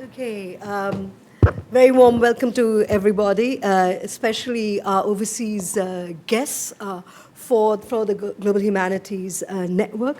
Okay, very warm welcome to everybody, especially our overseas guests for the Global Humanities Network.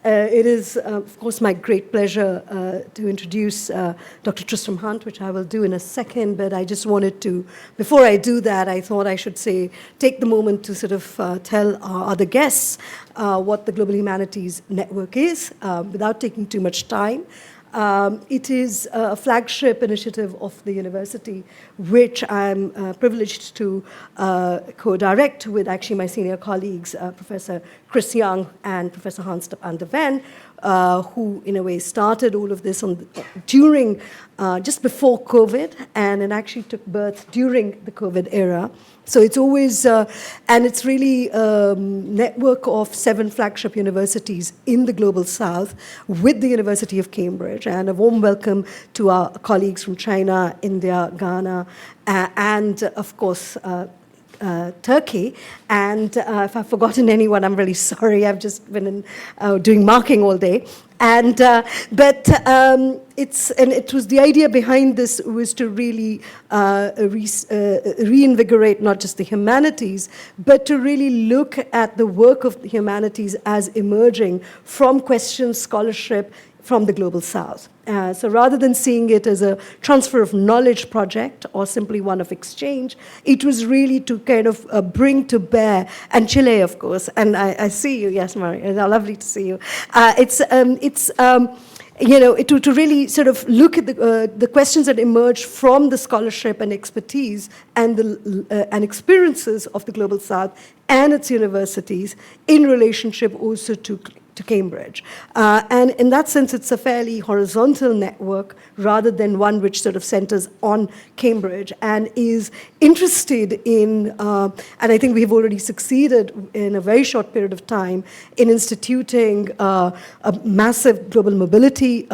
It is, of course, my great pleasure to introduce Dr. Tristram Hunt, which I will do in a second, but I just wanted to, before I do that, I thought I should take the moment to sort of tell our other guests what the Global Humanities Network is, without taking too much time. It is a flagship initiative of the university, which I'm privileged to co-direct with actually my senior colleagues, Professor Chris Young and Professor Hans van der Ven, who in a way started all of this during, just before COVID, and it actually took birth during the COVID era. So it's always, and it's really a network of 7 flagship universities in the Global South with the University of Cambridge. And a warm welcome to our colleagues from China, India, Ghana, and of course, Turkey. And if I've forgotten anyone, I'm really sorry. I've just been doing marking all day. And it was the idea behind this was to really reinvigorate not just the humanities, but to really look at the work of the humanities as emerging from questions, scholarship, from the Global South. So rather than seeing it as a transfer of knowledge project or simply one of exchange, it was really to kind of bring to bear, and Chile, of course, and I see you, yes, Mari, it's lovely to see you. To really sort of look at the questions that emerge from the scholarship and expertise and and experiences of the Global South and its universities in relationship also to Cambridge. And in that sense, it's a fairly horizontal network rather than one which sort of centers on Cambridge and is interested in, and I think we've already succeeded in a very short period of time in instituting a massive global mobility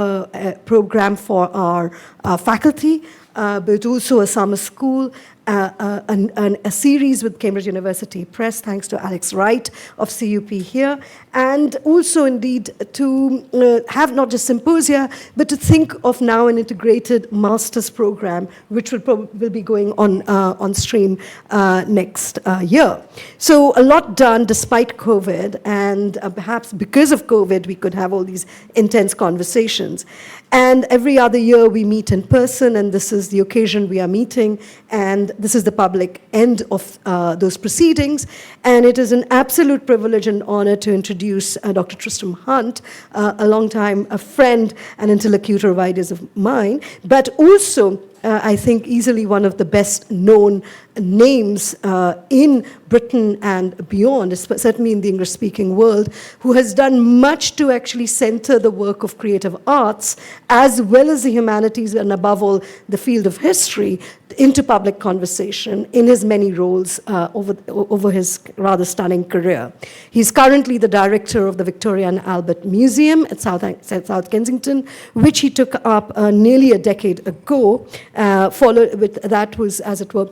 program for our faculty, but also a summer school, a series with Cambridge University Press, thanks to Alex Wright of CUP here, and also indeed to have not just symposia, but to think of now an integrated master's program, which will be going on stream next year. So a lot done despite COVID, and perhaps because of COVID, we could have all these intense conversations. And every other year we meet in person, and this is the occasion we are meeting, and this is the public end of those proceedings. And it is an absolute privilege and honor to introduce Dr. Tristram Hunt, a longtime friend and interlocutor of ideas of mine, but also I think easily one of the best known names in Britain and beyond, certainly in the English-speaking world, who has done much to actually center the work of creative arts, as well as the humanities, and above all, the field of history, into public conversation in his many roles over his rather stunning career. He's currently the director of the Victoria and Albert Museum at South Kensington, which he took up nearly a decade ago. Followed with that was, as it were,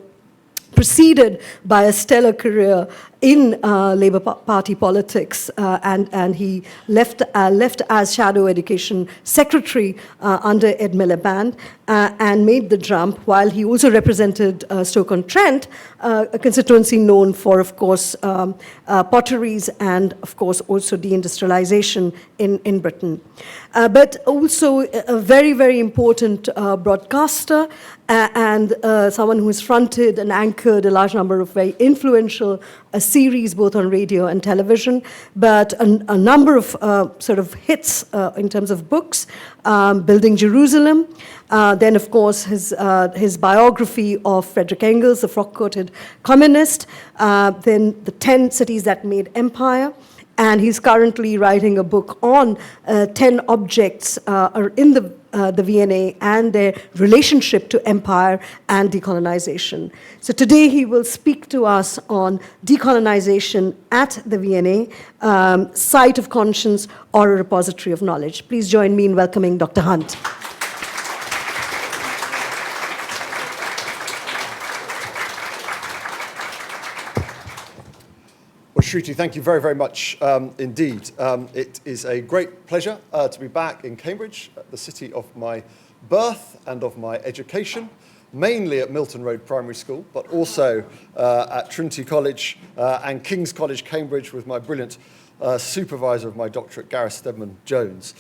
preceded by a stellar career in Labour Party politics, and he left as Shadow Education Secretary under Ed Miliband and made the jump, while he also represented Stoke-on-Trent, a constituency known for, of course, potteries and, of course, also deindustrialization in Britain. But also a very, very important broadcaster and someone who has fronted and anchored a large number of very influential series both on radio and television, but a number of sort of hits in terms of books, Building Jerusalem, then of course his biography of Frederick Engels, the frock-coated communist, then the 10 Cities That Made Empire, and he's currently writing a book on 10 objects in the V&A and their relationship to empire and decolonization. So today he will speak to us on decolonization at the V&A, site of conscience or a repository of knowledge. Please join me in welcoming Dr. Hunt. Well, Shruti, thank you very, very much indeed. It is a great pleasure to be back in Cambridge, the city of my birth and of my education, mainly at Milton Road Primary School, but also at Trinity College and King's College, Cambridge, with my brilliant supervisor of my doctorate, Gareth Stedman Jones.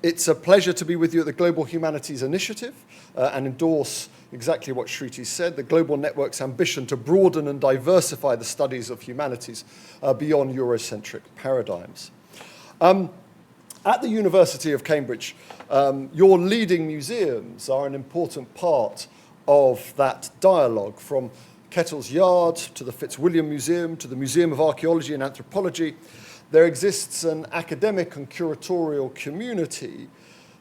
It's a pleasure to be with you at the Global Humanities Initiative and endorse exactly what Shruti said, the Global Network's ambition to broaden and diversify the studies of humanities beyond Eurocentric paradigms. At the University of Cambridge, your leading museums are an important part of that dialogue, from Kettle's Yard to the Fitzwilliam Museum to the Museum of Archaeology and Anthropology. There exists an academic and curatorial community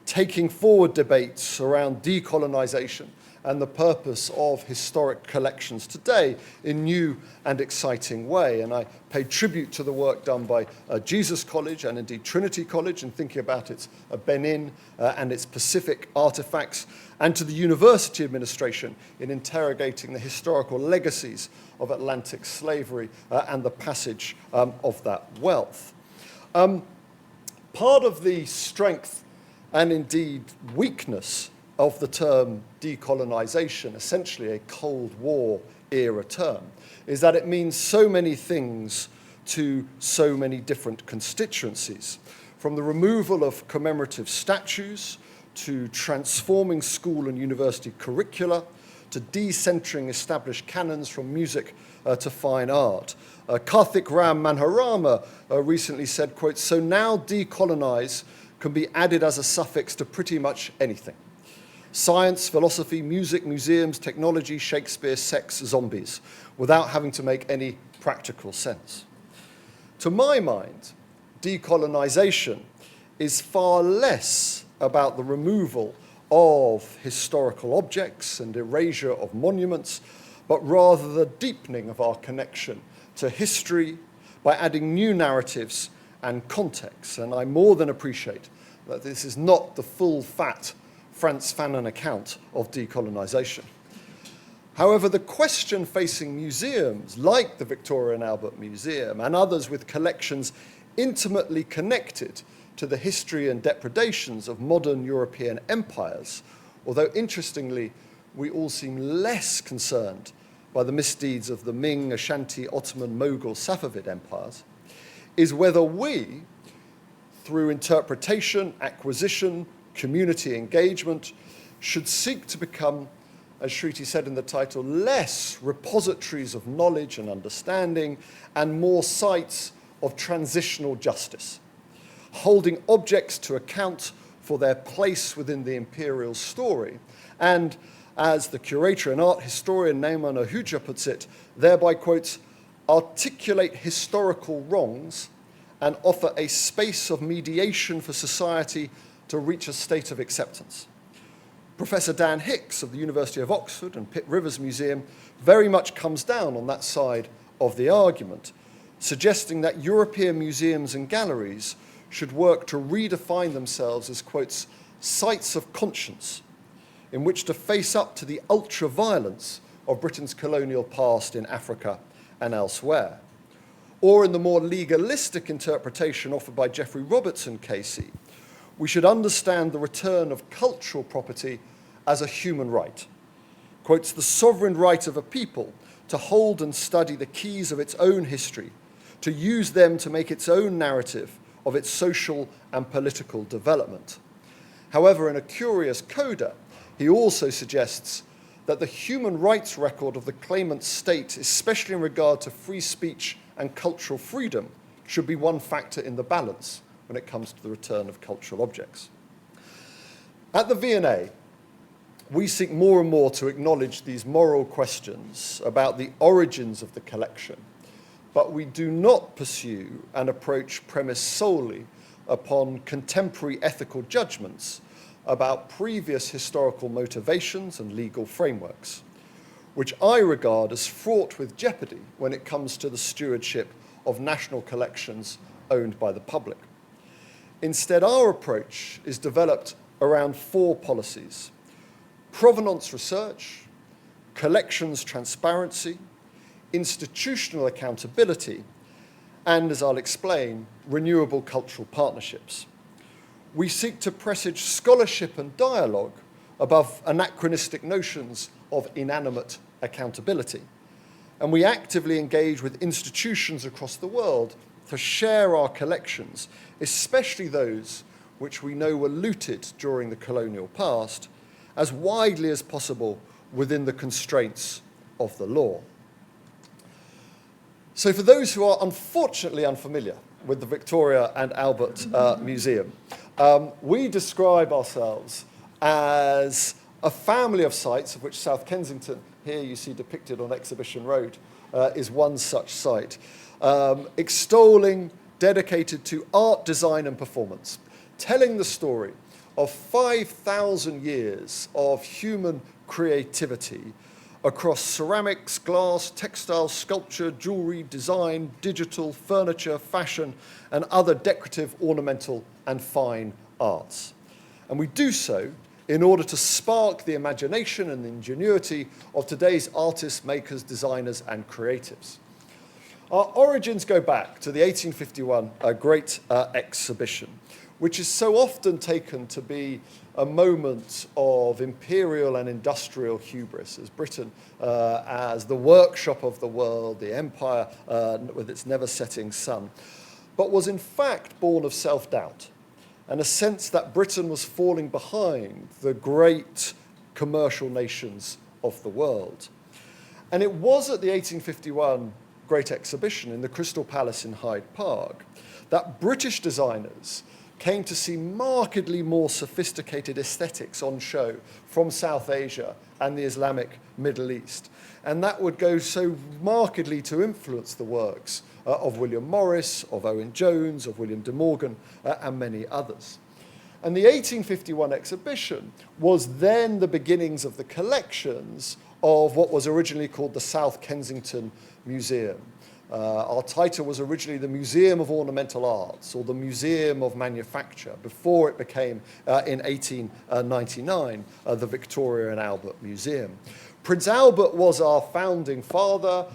taking forward debates around decolonisation and the purpose of historic collections today in new and exciting way. And I pay tribute to the work done by Jesus College and indeed Trinity College in thinking about its Benin and its Pacific artifacts, and to the university administration in interrogating the historical legacies of Atlantic slavery and the passage of that wealth. Part of the strength and indeed weakness of the term decolonisation, essentially a Cold War era term, is that it means so many things to so many different constituencies, from the removal of commemorative statues to transforming school and university curricula to decentering established canons from music to fine art. Karthik Ram Manharama recently said, quote, "So now decolonise can be added as a suffix to pretty much anything. Science, philosophy, music, museums, technology, Shakespeare, sex, zombies, without having to make any practical sense." To my mind, decolonisation is far less about the removal of historical objects and erasure of monuments, but rather the deepening of our connection to history by adding new narratives and context. And I more than appreciate that this is not the full fat Frantz Fanon account of decolonisation. However, the question facing museums like the Victoria and Albert Museum and others with collections intimately connected to the history and depredations of modern European empires, although interestingly, we all seem less concerned by the misdeeds of the Ming, Ashanti, Ottoman, Mughal, Safavid empires, is whether we, through interpretation, acquisition, community engagement, should seek to become, as Shruti said in the title, less repositories of knowledge and understanding and more sites of transitional justice, holding objects to account for their place within the imperial story, and, as the curator and art historian Naiman Ahuja puts it, thereby, quotes, articulate historical wrongs and offer a space of mediation for society to reach a state of acceptance. Professor Dan Hicks of the University of Oxford and Pitt Rivers Museum very much comes down on that side of the argument, suggesting that European museums and galleries should work to redefine themselves as, quotes, sites of conscience in which to face up to the ultra-violence of Britain's colonial past in Africa and elsewhere. Or in the more legalistic interpretation offered by Geoffrey Robertson Casey, we should understand the return of cultural property as a human right. Quotes, the sovereign right of a people to hold and study the keys of its own history, to use them to make its own narrative of its social and political development. However, in a curious coda, he also suggests that the human rights record of the claimant state, especially in regard to free speech and cultural freedom, should be one factor in the balance when it comes to the return of cultural objects. At the V&A, we seek more and more to acknowledge these moral questions about the origins of the collection, but we do not pursue an approach premised solely upon contemporary ethical judgments about previous historical motivations and legal frameworks, which I regard as fraught with jeopardy when it comes to the stewardship of national collections owned by the public. Instead, our approach is developed around four policies: provenance research, collections transparency, institutional accountability, and, as I'll explain, renewable cultural partnerships. We seek to presage scholarship and dialogue above anachronistic notions of inanimate accountability. And we actively engage with institutions across the world to share our collections, especially those which we know were looted during the colonial past, as widely as possible within the constraints of the law. So for those who are unfortunately unfamiliar with the Victoria and Albert Museum, we describe ourselves as a family of sites, of which South Kensington, here you see depicted on Exhibition Road, is one such site, extolling, dedicated to art, design and performance, telling the story of 5,000 years of human creativity across ceramics, glass, textiles, sculpture, jewelry, design, digital, furniture, fashion, and other decorative, ornamental, and fine arts. And we do so in order to spark the imagination and the ingenuity of today's artists, makers, designers, and creatives. Our origins go back to the 1851 Great Exhibition, which is so often taken to be a moment of imperial and industrial hubris, as Britain, as the workshop of the world, the empire with its never-setting sun, but was in fact born of self-doubt and a sense that Britain was falling behind the great commercial nations of the world. And it was at the 1851 Great Exhibition in the Crystal Palace in Hyde Park that British designers came to see markedly more sophisticated aesthetics on show from South Asia and the Islamic Middle East. And that would go so markedly to influence the works of William Morris, of Owen Jones, of William de Morgan, and many others. And the 1851 exhibition was then the beginnings of the collections of what was originally called the South Kensington Museum. Our title was originally the Museum of Ornamental Arts, or the Museum of Manufacture, before it became, in 1899, the Victoria and Albert Museum. Prince Albert was our founding father,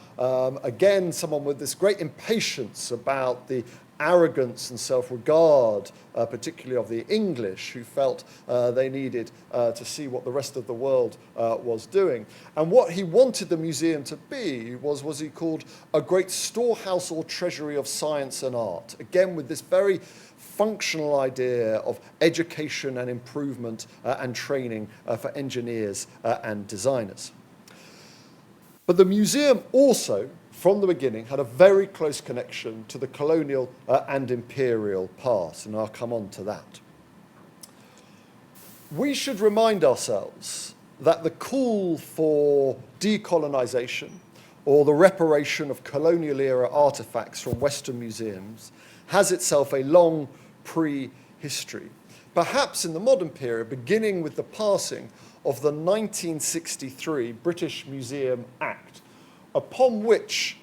again, someone with this great impatience about the arrogance and self-regard, particularly of the English, who felt they needed to see what the rest of the world was doing. And what he wanted the museum to be was he called a great storehouse or treasury of science and art, again with this very functional idea of education and improvement and training for engineers and designers. But the museum also, from the beginning, had a very close connection to the colonial and imperial past, and I'll come on to that. We should remind ourselves that the call for decolonisation, or the reparation of colonial-era artefacts from Western museums, has itself a long pre-history. Perhaps in the modern period, beginning with the passing of the 1963 British Museum Act, upon which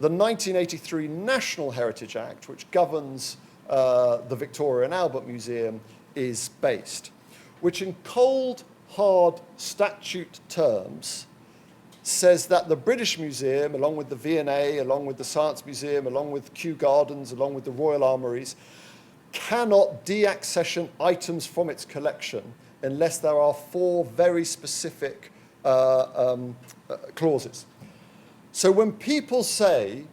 the 1983 National Heritage Act, which governs the Victoria and Albert Museum, is based, which in cold, hard statute terms says that the British Museum, along with the V&A, along with the Science Museum, along with Kew Gardens, along with the Royal Armouries, cannot deaccession items from its collection unless there are 4 very specific clauses. So when people say,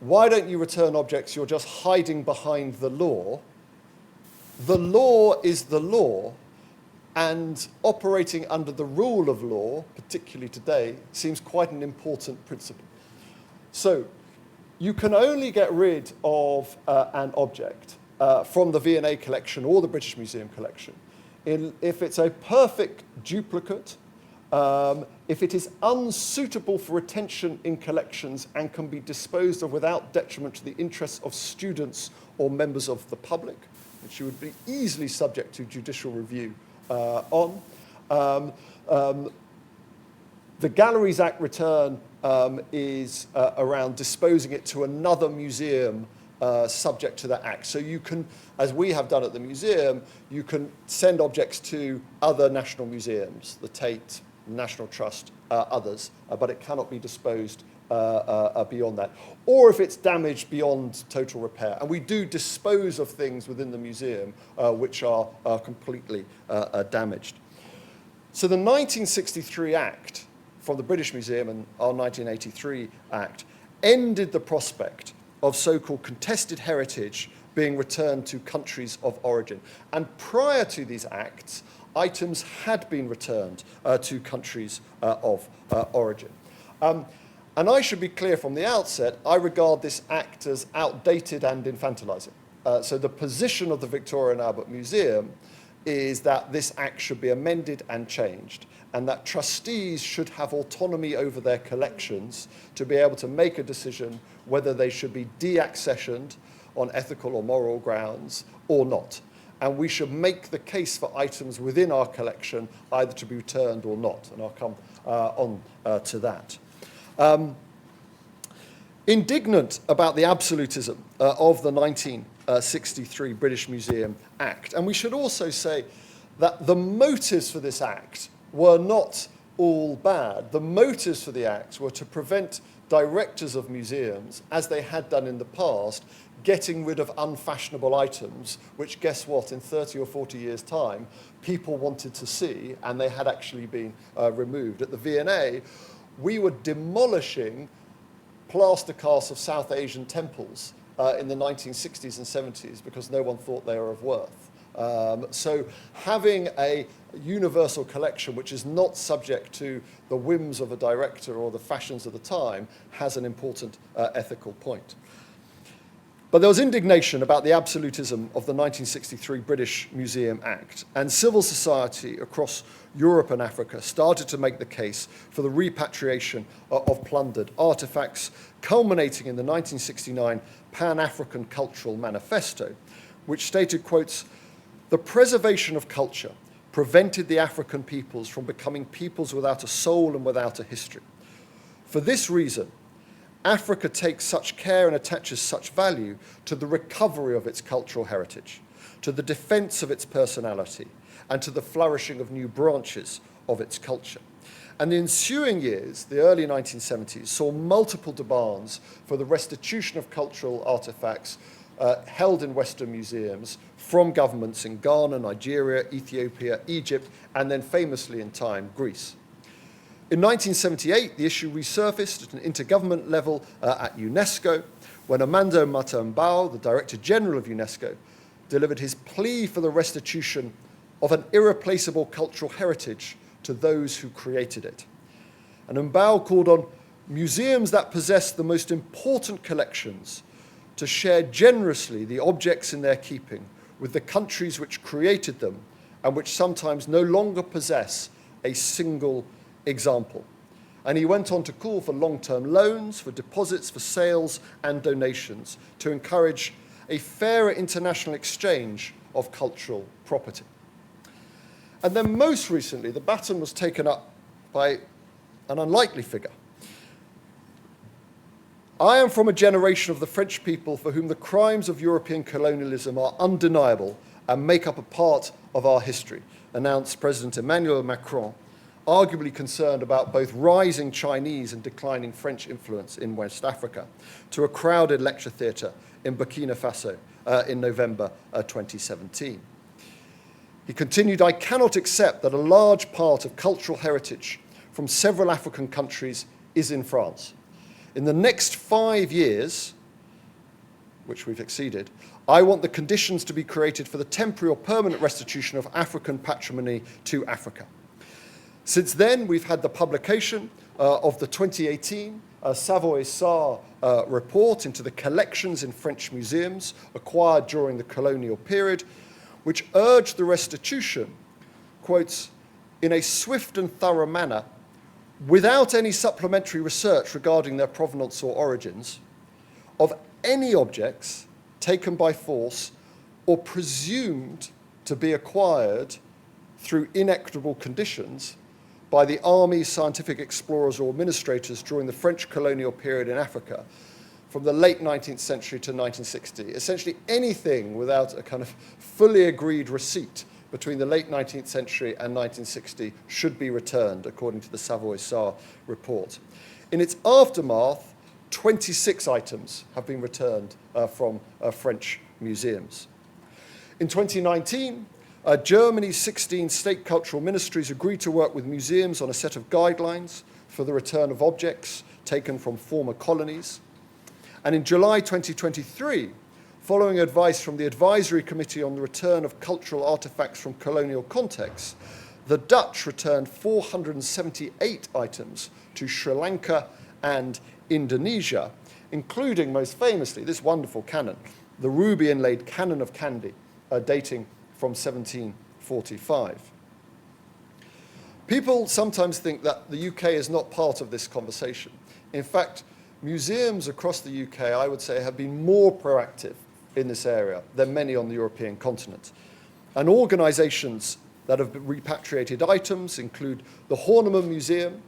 why don't you return objects, you're just hiding behind the law is the law, and operating under the rule of law, particularly today, seems quite an important principle. So you can only get rid of an object from the V&A collection or the British Museum collection if it's a perfect duplicate, if it is unsuitable for retention in collections and can be disposed of without detriment to the interests of students or members of the public, which you would be easily subject to judicial review on. The Galleries Act return is around disposing it to another museum subject to that act. So you can, as we have done at the museum, you can send objects to other national museums, the Tate, National Trust, others, but it cannot be disposed beyond that. Or if it's damaged beyond total repair. And we do dispose of things within the museum which are completely damaged. So the 1963 Act from the British Museum and our 1983 Act ended the prospect of so-called contested heritage being returned to countries of origin. And prior to these acts, items had been returned to countries of origin. And I should be clear from the outset, I regard this act as outdated and infantilizing. So the position of the Victoria and Albert Museum is that this act should be amended and changed, and that trustees should have autonomy over their collections to be able to make a decision whether they should be deaccessioned on ethical or moral grounds or not. And we should make the case for items within our collection either to be returned or not, and I'll come on to that. Indignant about the absolutism of the 1963 British Museum Act. And we should also say that the motives for this act were not all bad. The motives for the act were to prevent directors of museums, as they had done in the past, getting rid of unfashionable items, which, guess what, in 30 or 40 years' time, people wanted to see, and they had actually been removed. At the V&A, we were demolishing plaster casts of South Asian temples in the 1960s and 70s because no one thought they were of worth. So having a universal collection which is not subject to the whims of a director or the fashions of the time has an important ethical point. But there was indignation about the absolutism of the 1963 British Museum Act, and civil society across Europe and Africa started to make the case for the repatriation of plundered artifacts, culminating in the 1969 Pan-African Cultural Manifesto, which stated, quotes, "The preservation of culture prevented the African peoples from becoming peoples without a soul and without a history. For this reason, Africa takes such care and attaches such value to the recovery of its cultural heritage, to the defense of its personality, and to the flourishing of new branches of its culture." And the ensuing years, the early 1970s, saw multiple demands for the restitution of cultural artifacts held in Western museums from governments in Ghana, Nigeria, Ethiopia, Egypt, and then famously in time, Greece. In 1978, the issue resurfaced at an intergovernment level at UNESCO, when Armando Matambao, the Director General of UNESCO, delivered his plea for the restitution of an irreplaceable cultural heritage to those who created it. And Mbao called on museums that possess the most important collections to share generously the objects in their keeping with the countries which created them and which sometimes no longer possess a single example. And he went on to call for long-term loans, for deposits, for sales and donations to encourage a fairer international exchange of cultural property. And then most recently, the baton was taken up by an unlikely figure. "I am from a generation of the French people for whom the crimes of European colonialism are undeniable and make up a part of our history," announced President Emmanuel Macron, arguably concerned about both rising Chinese and declining French influence in West Africa, to a crowded lecture theatre in Burkina Faso in November 2017. He continued, "I cannot accept that a large part of cultural heritage from several African countries is in France. In the next 5 years, which we've exceeded, I want the conditions to be created for the temporary or permanent restitution of African patrimony to Africa." Since then, we've had the publication of the 2018 Savoy-Sarr report into the collections in French museums acquired during the colonial period, which urged the restitution, quotes, "in a swift and thorough manner, without any supplementary research regarding their provenance or origins, of any objects taken by force or presumed to be acquired through inequitable conditions by the army, scientific explorers, or administrators during the French colonial period in Africa from the late 19th century to 1960. Essentially anything without a kind of fully agreed receipt between the late 19th century and 1960 should be returned, according to the Savoy-Sarr report. In its aftermath, 26 items have been returned from French museums. In 2019, Germany's 16 state cultural ministries agreed to work with museums on a set of guidelines for the return of objects taken from former colonies. And in July 2023, following advice from the Advisory Committee on the Return of Cultural Artifacts from Colonial Contexts, the Dutch returned 478 items to Sri Lanka and Indonesia, including, most famously, this wonderful cannon, the ruby-inlaid Cannon of Kandy, dating from 1745. People sometimes think that the UK is not part of this conversation. In fact, museums across the UK, I would say, have been more proactive in this area than many on the European continent. And organisations that have repatriated items include the Horniman Museum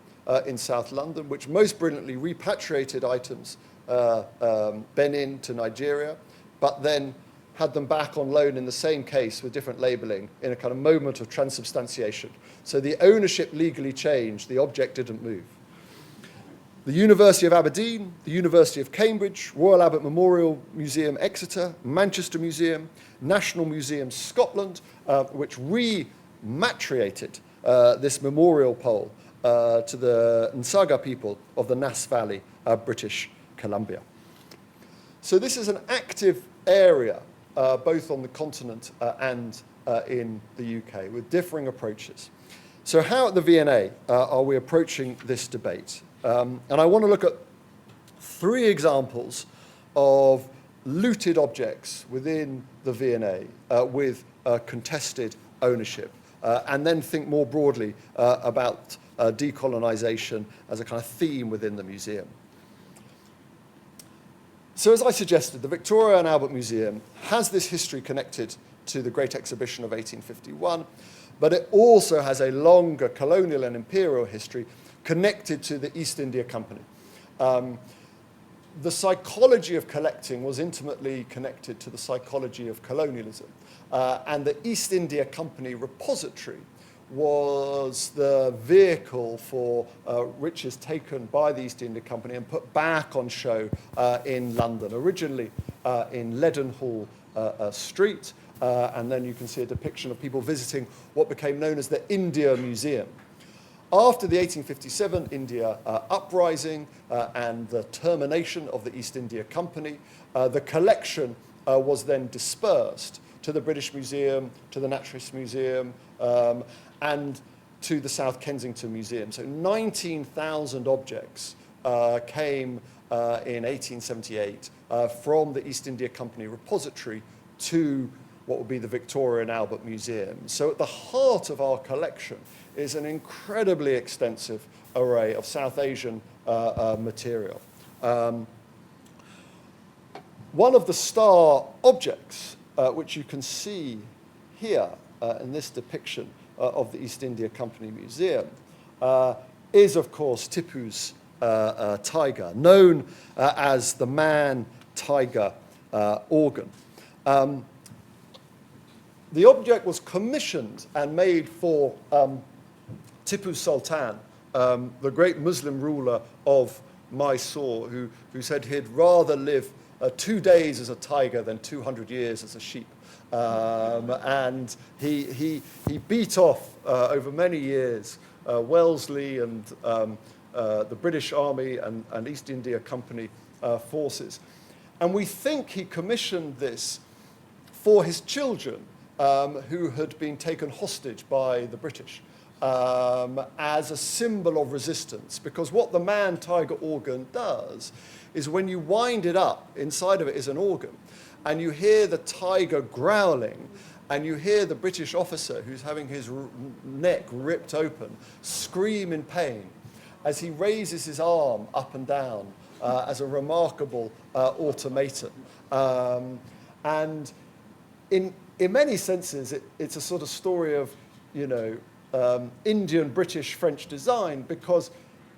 in South London, which most brilliantly repatriated items, Benin to Nigeria, but then had them back on loan in the same case with different labelling in a kind of moment of transubstantiation. So the ownership legally changed, the object didn't move. The University of Aberdeen, the University of Cambridge, Royal Albert Memorial Museum Exeter, Manchester Museum, National Museum Scotland, which rematriated this memorial pole to the Nsaga people of the Nass Valley, British Columbia. So this is an active area, both on the continent and in the UK, with differing approaches. So how at the V&A are we approaching this debate? And I want to look at 3 examples of looted objects within the V&A with contested ownership, and then think more broadly about decolonisation as a kind of theme within the museum. So as I suggested, the Victoria and Albert Museum has this history connected to the Great Exhibition of 1851, but it also has a longer colonial and imperial history connected to the East India Company. The psychology of collecting was intimately connected to the psychology of colonialism. And the East India Company repository was the vehicle for riches taken by the East India Company and put back on show in London, originally in Leadenhall Street. And then you can see a depiction of people visiting what became known as the India Museum. After the 1857 India uprising and the termination of the East India Company, the collection was then dispersed to the British Museum, to the Naturalist Museum, and to the South Kensington Museum. So 19,000 objects came in 1878 from the East India Company repository to what would be the Victoria and Albert Museum. So at the heart of our collection is an incredibly extensive array of South Asian material. One of the star objects, which you can see here in this depiction of the East India Company Museum, is, of course, Tipu's tiger, known as the man-tiger organ. The object was commissioned and made for Tipu Sultan, the great Muslim ruler of Mysore, who said he'd rather live 2 days as a tiger than 200 years as a sheep. And he beat off over many years Wellesley and the British Army and East India Company forces. And we think he commissioned this for his children who had been taken hostage by the British as a symbol of resistance. Because what the man-tiger organ does is when you wind it up, inside of it is an organ, and you hear the tiger growling, and you hear the British officer who's having his neck ripped open scream in pain as he raises his arm up and down as a remarkable automaton. And in many senses, it's a sort of story of, you know, Indian, British, French design, because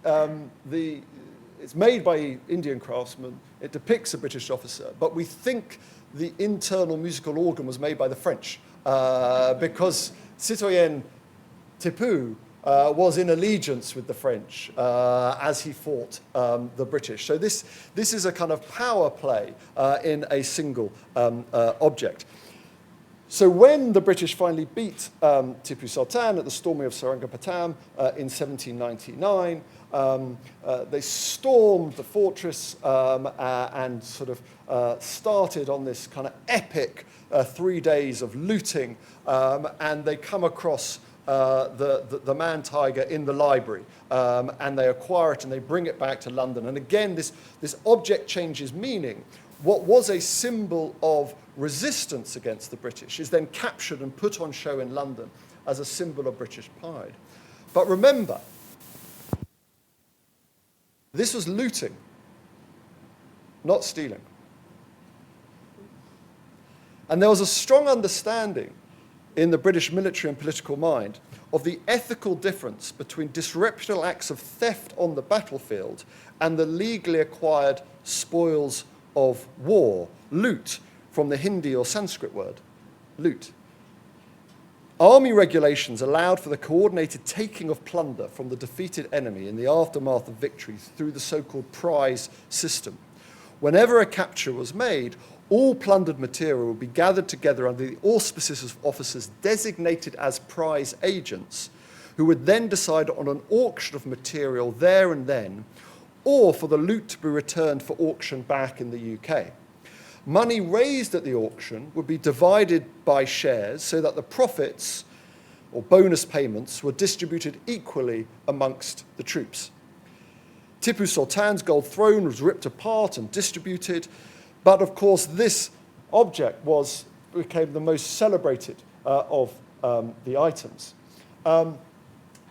it's made by Indian craftsmen, it depicts a British officer, but we think the internal musical organ was made by the French, because Citoyen Tipu was in allegiance with the French as he fought the British. So this is a kind of power play in a single object. So when the British finally beat Tipu Sultan at the storming of Seringapatam in 1799, they stormed the fortress and sort of started on this kind of epic 3 days of looting, and they come across the man tiger in the library, and they acquire it and they bring it back to London. And again, this object changes meaning. What was a symbol of resistance against the British is then captured and put on show in London as a symbol of British pride. But remember, this was looting, not stealing. And there was a strong understanding in the British military and political mind of the ethical difference between disreputable acts of theft on the battlefield and the legally acquired spoils of war, loot, from the Hindi or Sanskrit word, loot. Army regulations allowed for the coordinated taking of plunder from the defeated enemy in the aftermath of victories through the so-called prize system. Whenever a capture was made, all plundered material would be gathered together under the auspices of officers designated as prize agents, who would then decide on an auction of material there and then, or for the loot to be returned for auction back in the UK. Money raised at the auction would be divided by shares so that the profits or bonus payments were distributed equally amongst the troops. Tipu Sultan's gold throne was ripped apart and distributed, but of course this object became the most celebrated of the items.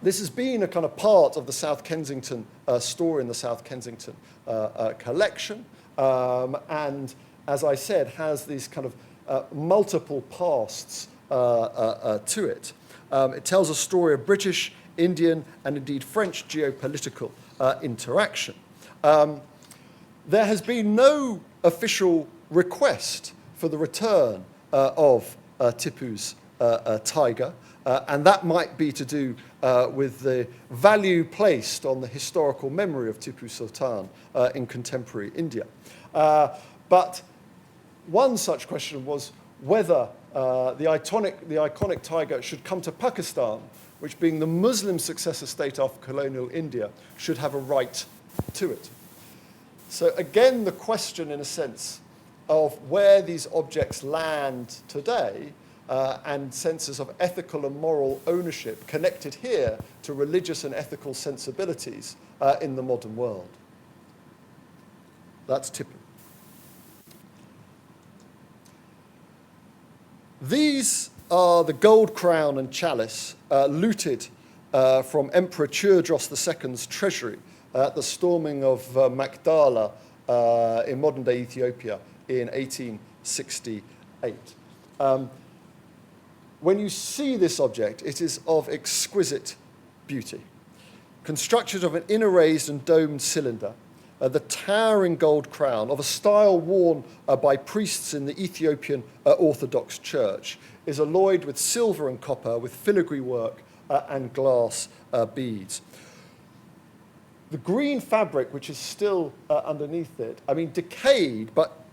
This has been a kind of part of the South Kensington story in the South Kensington collection, and as I said, has these kind of multiple pasts to it. It tells a story of British, Indian, and indeed French geopolitical interaction. There has been no official request for the return of Tipu's tiger, and that might be to do with the value placed on the historical memory of Tipu Sultan in contemporary India. But one such question was whether the iconic tiger should come to Pakistan, which, being the Muslim successor state after colonial India, should have a right to it. So again, the question, in a sense, of where these objects land today and senses of ethical and moral ownership connected here to religious and ethical sensibilities in the modern world. That's Tipu. These are the gold crown and chalice looted from Emperor Tewodros II's treasury at the storming of Magdala in modern-day Ethiopia in 1868. When you see this object, it is of exquisite beauty. Constructed of an inner raised and domed cylinder, the towering gold crown, of a style worn by priests in the Ethiopian Orthodox Church, is alloyed with silver and copper, with filigree work and glass beads. The green fabric, which is still underneath it, I mean, decayed, but,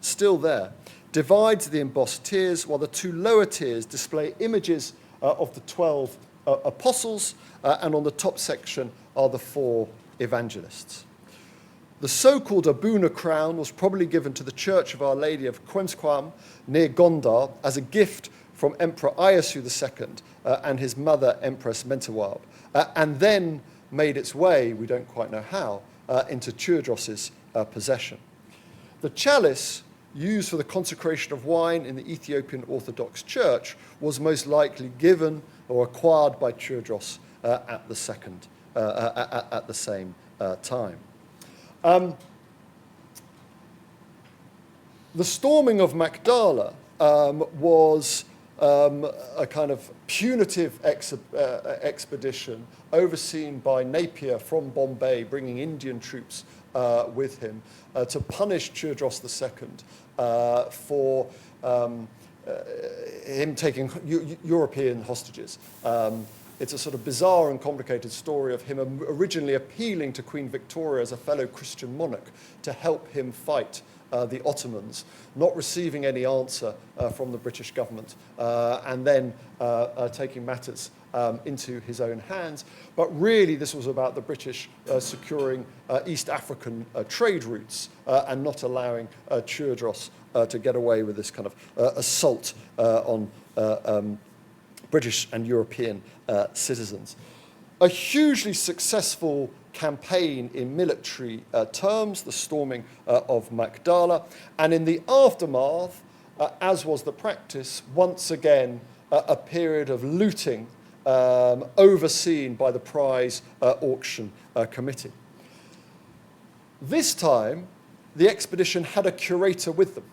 still there, divides the embossed tiers, while the two lower tiers display images of the 12 apostles, and on the top section are the 4 evangelists. The so-called Abuna crown was probably given to the Church of Our Lady of Quemsquam near Gondar as a gift from Emperor Ayasu II and his mother, Empress Mentawab, and then made its way, we don't quite know how, into Tewodros's possession. The chalice used for the consecration of wine in the Ethiopian Orthodox Church was most likely given or acquired by Tewodros at the same time. The storming of Magdala was a kind of punitive expedition overseen by Napier from Bombay, bringing Indian troops with him to punish Tewodros II for him taking European hostages. It's a sort of bizarre and complicated story of him originally appealing to Queen Victoria as a fellow Christian monarch to help him fight the Ottomans, not receiving any answer from the British government, and then taking matters into his own hands. But really, this was about the British securing East African trade routes and not allowing Tewodros to get away with this kind of assault on British and European citizens. A hugely successful campaign in military terms, the storming of Magdala, and in the aftermath, as was the practice, once again a period of looting overseen by the prize auction committee. This time, the expedition had a curator with them.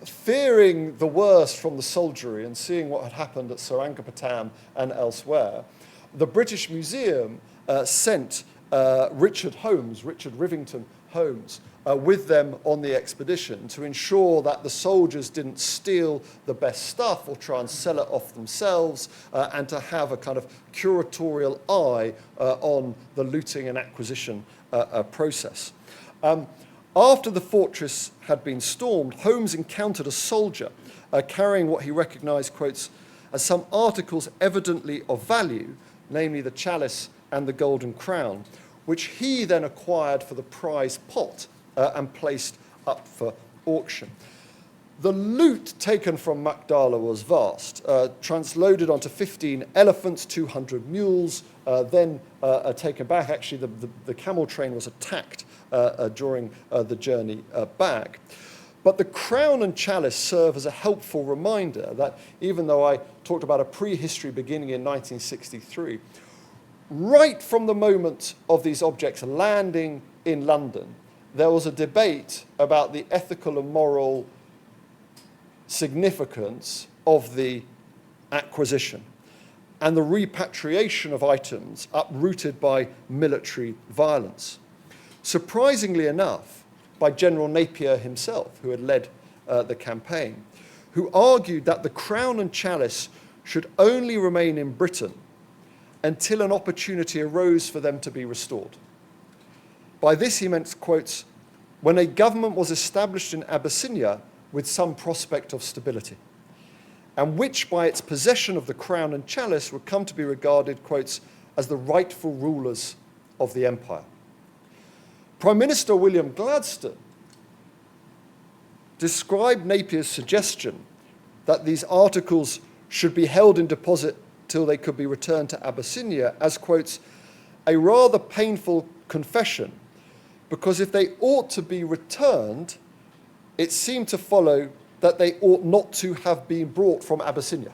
Fearing the worst from the soldiery and seeing what had happened at Seringapatam and elsewhere, the British Museum sent Richard Rivington Holmes, with them on the expedition to ensure that the soldiers didn't steal the best stuff or try and sell it off themselves, and to have a kind of curatorial eye on the looting and acquisition process. After the fortress had been stormed, Holmes encountered a soldier carrying what he recognised, quotes, as some articles evidently of value, namely the chalice and the golden crown, which he then acquired for the prize pot and placed up for auction. The loot taken from Magdala was vast, transloaded onto 15 elephants, 200 mules, then taken back. Actually, the camel train was attacked during the journey back. But the crown and chalice serve as a helpful reminder that even though I talked about a prehistory beginning in 1963, right from the moment of these objects landing in London, there was a debate about the ethical and moral significance of the acquisition and the repatriation of items uprooted by military violence. Surprisingly enough, by General Napier himself, who had led the campaign, who argued that the crown and chalice should only remain in Britain until an opportunity arose for them to be restored. By this he meant, quotes, when a government was established in Abyssinia with some prospect of stability, and which by its possession of the crown and chalice would come to be regarded, quotes, as the rightful rulers of the empire. Prime Minister William Gladstone described Napier's suggestion that these articles should be held in deposit till they could be returned to Abyssinia as, quotes, a rather painful confession, because if they ought to be returned, it seemed to follow that they ought not to have been brought from Abyssinia.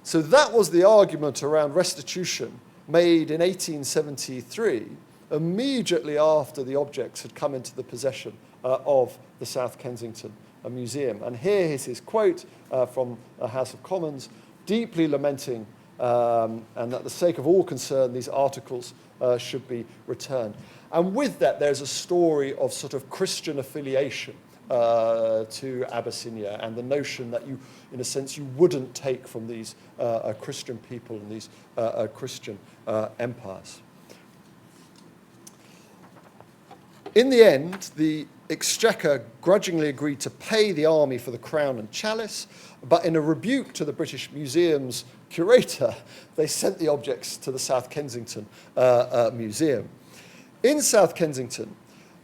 So that was the argument around restitution made in 1873, immediately after the objects had come into the possession of the South Kensington Museum. And here is his quote from the House of Commons, deeply lamenting and that the sake of all concerned, these articles should be returned. And with that, there's a story of sort of Christian affiliation to Abyssinia, and the notion that you, in a sense, you wouldn't take from these Christian people and these Christian empires. In the end, the Exchequer grudgingly agreed to pay the army for the crown and chalice, but in a rebuke to the British Museum's curator, they sent the objects to the South Kensington Museum. In South Kensington,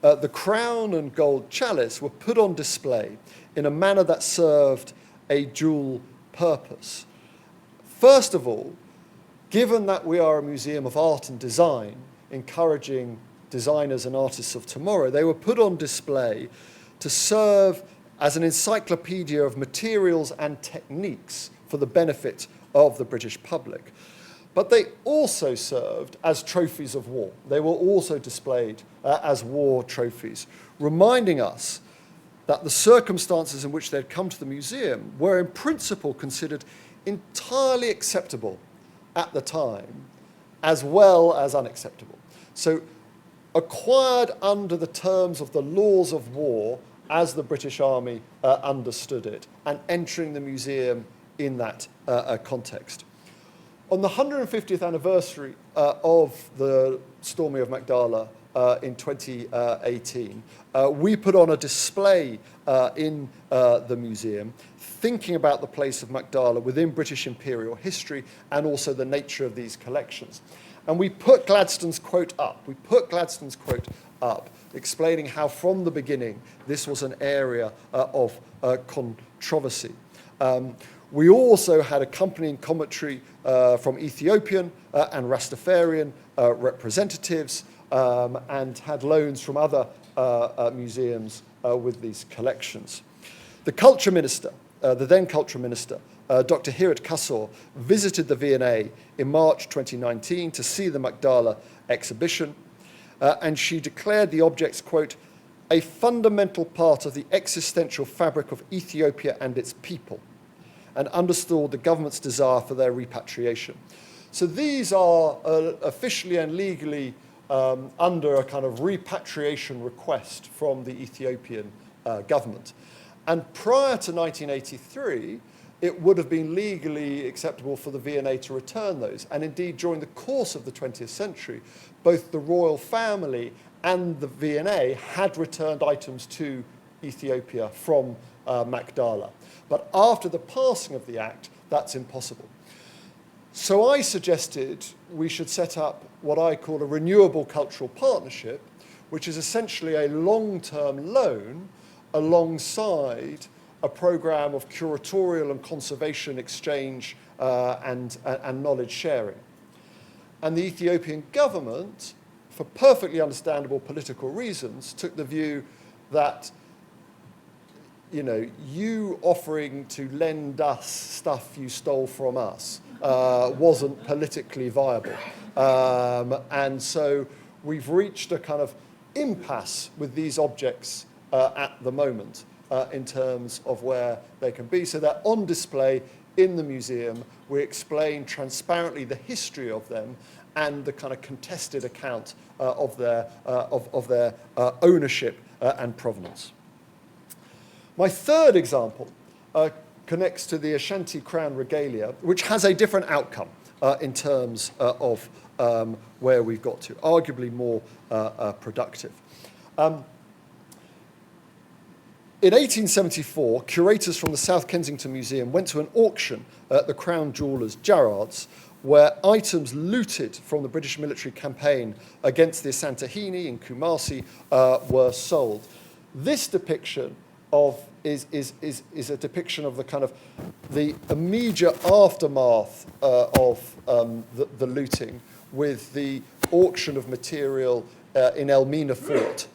the crown and gold chalice were put on display in a manner that served a dual purpose. First of all, given that we are a museum of art and design, encouraging designers and artists of tomorrow, they were put on display to serve as an encyclopedia of materials and techniques for the benefit of the British public. But they also served as trophies of war. They were also displayed as war trophies, reminding us that the circumstances in which they'd come to the museum were in principle considered entirely acceptable at the time, as well as unacceptable. So acquired under the terms of the laws of war as the British Army understood it, and entering the museum in that context. On the 150th anniversary of the storming of Magdala in 2018, we put on a display in the museum thinking about the place of Magdala within British imperial history and also the nature of these collections. And we put Gladstone's quote up. We put Gladstone's quote up, explaining how from the beginning this was an area of controversy. We also had accompanying commentary from Ethiopian and Rastafarian representatives and had loans from other museums with these collections. The culture minister, the then culture minister, Dr. Hirat Kassor, visited the V&A in March 2019 to see the Magdala exhibition, and she declared the objects, quote, a fundamental part of the existential fabric of Ethiopia and its people, and underscored the government's desire for their repatriation. So these are officially and legally under a kind of repatriation request from the Ethiopian government. And prior to 1983, it would have been legally acceptable for the V&A to return those. And indeed, during the course of the 20th century, both the royal family and the V&A had returned items to Ethiopia from Magdala. But after the passing of the Act, that's impossible. So I suggested we should set up what I call a Renewable Cultural Partnership, which is essentially a long-term loan alongside a program of curatorial and conservation exchange and knowledge sharing. And the Ethiopian government, for perfectly understandable political reasons, took the view that, you know, you offering to lend us stuff you stole from us wasn't politically viable. And so we've reached a kind of impasse with these objects at the moment in terms of where they can be. So they're on display in the museum. We explain transparently the history of them and the kind of contested account of their ownership and provenance. My third example connects to the Ashanti Crown regalia, which has a different outcome in terms of where we've got to, arguably more productive. In 1874, curators from the South Kensington Museum went to an auction at the Crown Jewellers Jarrard's, where items looted from the British military campaign against the Asantehene in Kumasi were sold. This depiction is a depiction of the kind of the immediate aftermath of the looting, with the auction of material in Elmina Fort.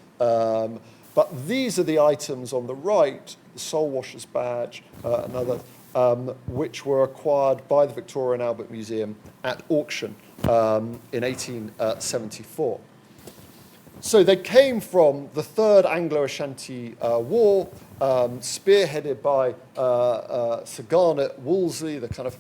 But these are the items on the right, the Soul Washer's badge, another, which were acquired by the Victoria and Albert Museum at auction in 1874. So they came from the Third Anglo-Ashanti War, spearheaded by Sir Garnet Wolseley, the kind of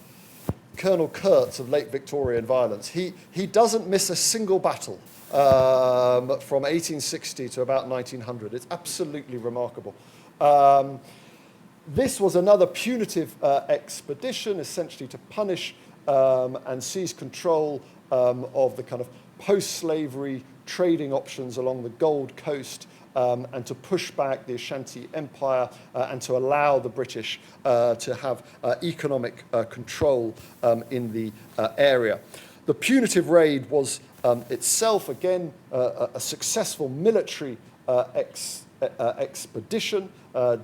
Colonel Kurtz of late Victorian violence. He doesn't miss a single battle from 1860 to about 1900. It's absolutely remarkable. This was another punitive expedition, essentially to punish and seize control of the kind of post-slavery trading options along the Gold Coast, and to push back the Ashanti Empire and to allow the British to have economic control in the area. The punitive raid was itself, again, a successful military expedition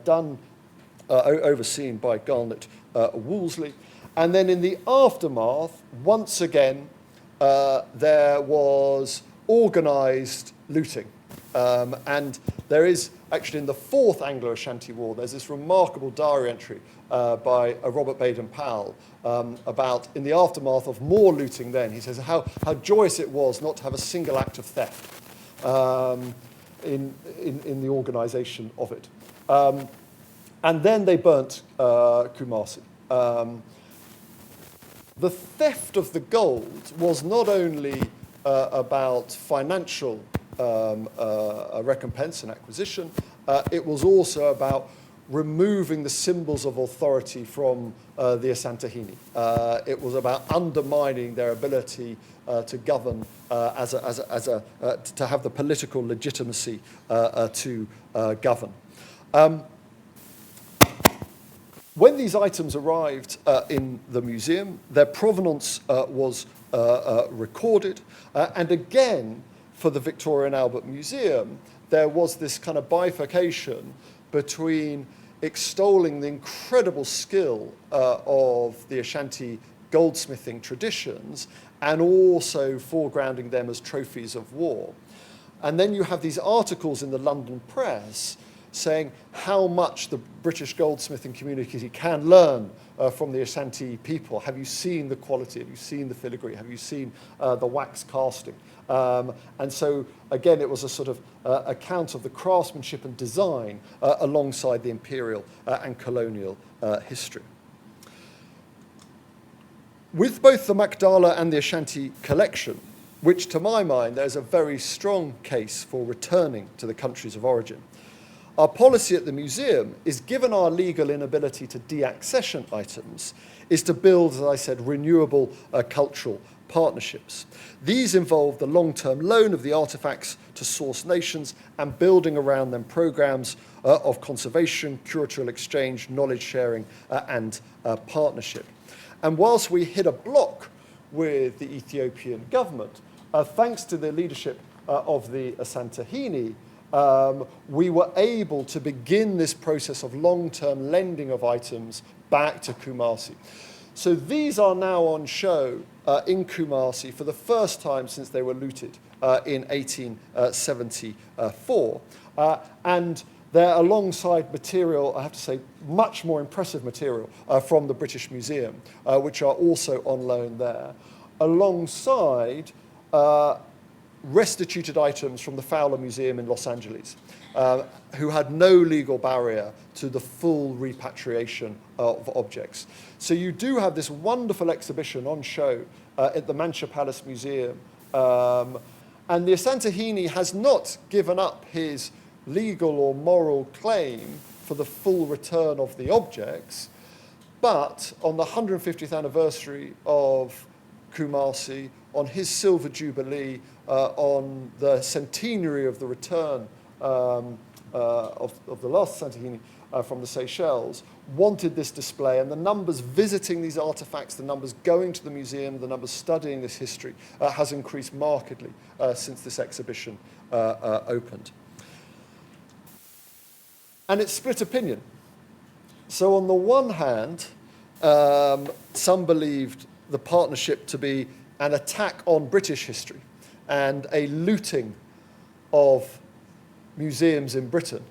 done, overseen by Garnet Wolseley. And then in the aftermath, once again, there was organised looting. And there is, actually in the Fourth Anglo-Ashanti War, there's this remarkable diary entry by Robert Baden-Powell about, in the aftermath of more looting then, he says how joyous it was not to have a single act of theft in the organisation of it. And then they burnt Kumasi. The theft of the gold was not only about financial recompense and acquisition, it was also about removing the symbols of authority from the Asantehene. It was about undermining their ability to govern to have the political legitimacy to govern. When these items arrived in the museum, their provenance was recorded, and again, for the Victoria and Albert Museum, there was this kind of bifurcation between extolling the incredible skill of the Ashanti goldsmithing traditions and also foregrounding them as trophies of war. And then you have these articles in the London press saying how much the British goldsmithing community can learn from the Ashanti people. Have you seen the quality? Have you seen the filigree? Have you seen the wax casting? And so, again, it was a sort of account of the craftsmanship and design alongside the imperial and colonial history. With both the Magdala and the Ashanti collection, which to my mind there's a very strong case for returning to the countries of origin, our policy at the museum is, given our legal inability to deaccession items, is to build, as I said, renewable cultural partnerships. These involve the long-term loan of the artifacts to source nations and building around them programs of conservation, curatorial exchange, knowledge sharing, and partnership. And whilst we hit a block with the Ethiopian government, thanks to the leadership of the Asantehene, we were able to begin this process of long-term lending of items back to Kumasi. So these are now on show in Kumasi for the first time since they were looted in 1874. And they're alongside material, I have to say, much more impressive material from the British Museum, which are also on loan there, alongside restituted items from the Fowler Museum in Los Angeles, who had no legal barrier to the full repatriation of objects. So you do have this wonderful exhibition on show at the Mancha Palace Museum. And the Asantehene has not given up his legal or moral claim for the full return of the objects, but on the 150th anniversary of Kumasi, on his silver jubilee, on the centenary of the return of the last Asantehene from the Seychelles, wanted this display, and the numbers visiting these artifacts, the numbers going to the museum, the numbers studying this history has increased markedly since this exhibition opened. And it's split opinion. So on the one hand, some believed the partnership to be an attack on British history and a looting of museums in Britain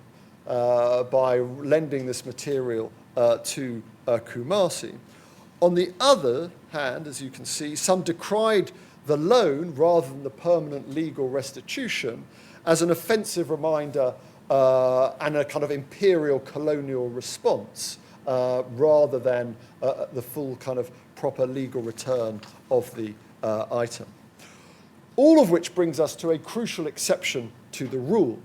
by lending this material to Kumasi. On the other hand, as you can see, some decried the loan rather than the permanent legal restitution as an offensive reminder and a kind of imperial colonial response rather than the full kind of proper legal return of the item. All of which brings us to a crucial exception to the rule.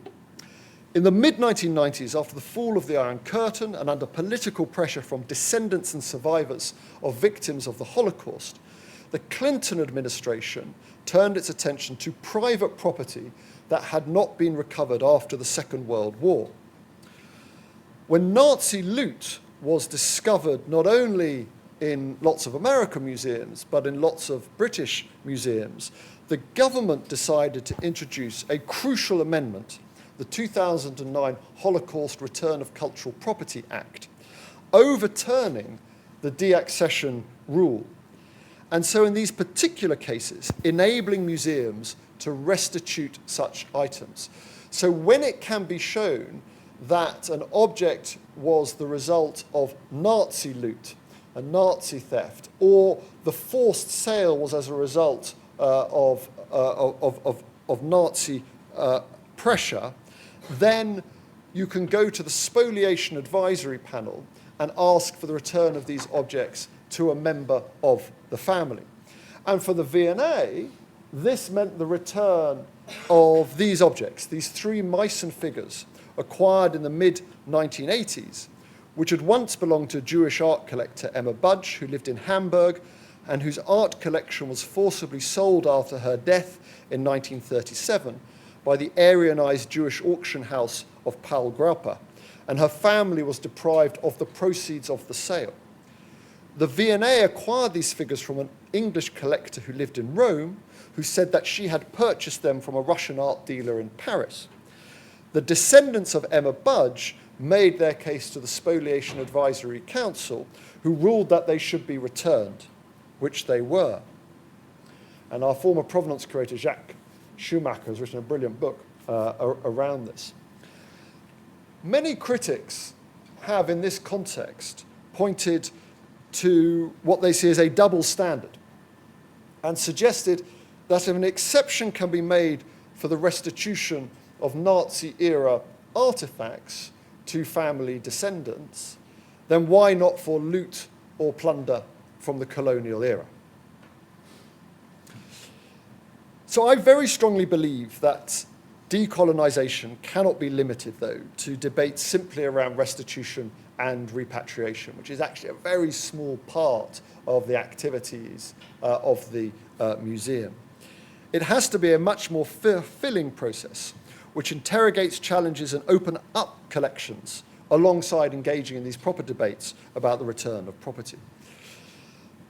In the mid-1990s, after the fall of the Iron Curtain and under political pressure from descendants and survivors of victims of the Holocaust, the Clinton administration turned its attention to private property that had not been recovered after the Second World War. When Nazi loot was discovered not only in lots of American museums, but in lots of British museums, the government decided to introduce a crucial amendment, the 2009 Holocaust Return of Cultural Property Act, overturning the deaccession rule. And so in these particular cases, enabling museums to restitute such items. So when it can be shown that an object was the result of Nazi loot, a Nazi theft, or the forced sale was as a result of Nazi pressure, then you can go to the Spoliation Advisory Panel and ask for the return of these objects to a member of the family. And for the V&A, this meant the return of these objects, these three Meissen figures acquired in the mid-1980s, which had once belonged to Jewish art collector Emma Budge, who lived in Hamburg, and whose art collection was forcibly sold after her death in 1937 by the Aryanized Jewish auction house of Paul Grauper, and her family was deprived of the proceeds of the sale. The V&A acquired these figures from an English collector who lived in Rome, who said that she had purchased them from a Russian art dealer in Paris. The descendants of Emma Budge made their case to the Spoliation Advisory Council, who ruled that they should be returned, which they were. And our former provenance curator, Jacques Schumacher, has written a brilliant book around this. Many critics have, in this context, pointed to what they see as a double standard and suggested that if an exception can be made for the restitution of Nazi-era artifacts to family descendants, then why not for loot or plunder from the colonial era? So I very strongly believe that decolonisation cannot be limited, though, to debates simply around restitution and repatriation, which is actually a very small part of the activities of the museum. It has to be a much more fulfilling process, which interrogates challenges and open up collections alongside engaging in these proper debates about the return of property.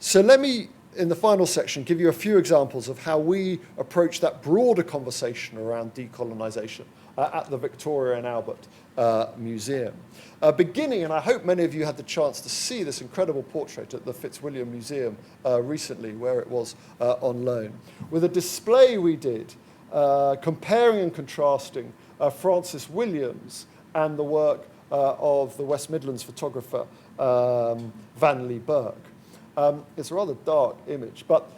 So let me, in the final section, give you a few examples of how we approach that broader conversation around decolonisation at the Victoria and Albert Museum. Beginning, and I hope many of you had the chance to see this incredible portrait at the Fitzwilliam Museum recently, where it was on loan, with a display we did comparing and contrasting Francis Williams and the work of the West Midlands photographer Vanley Burke. It's a rather dark image, but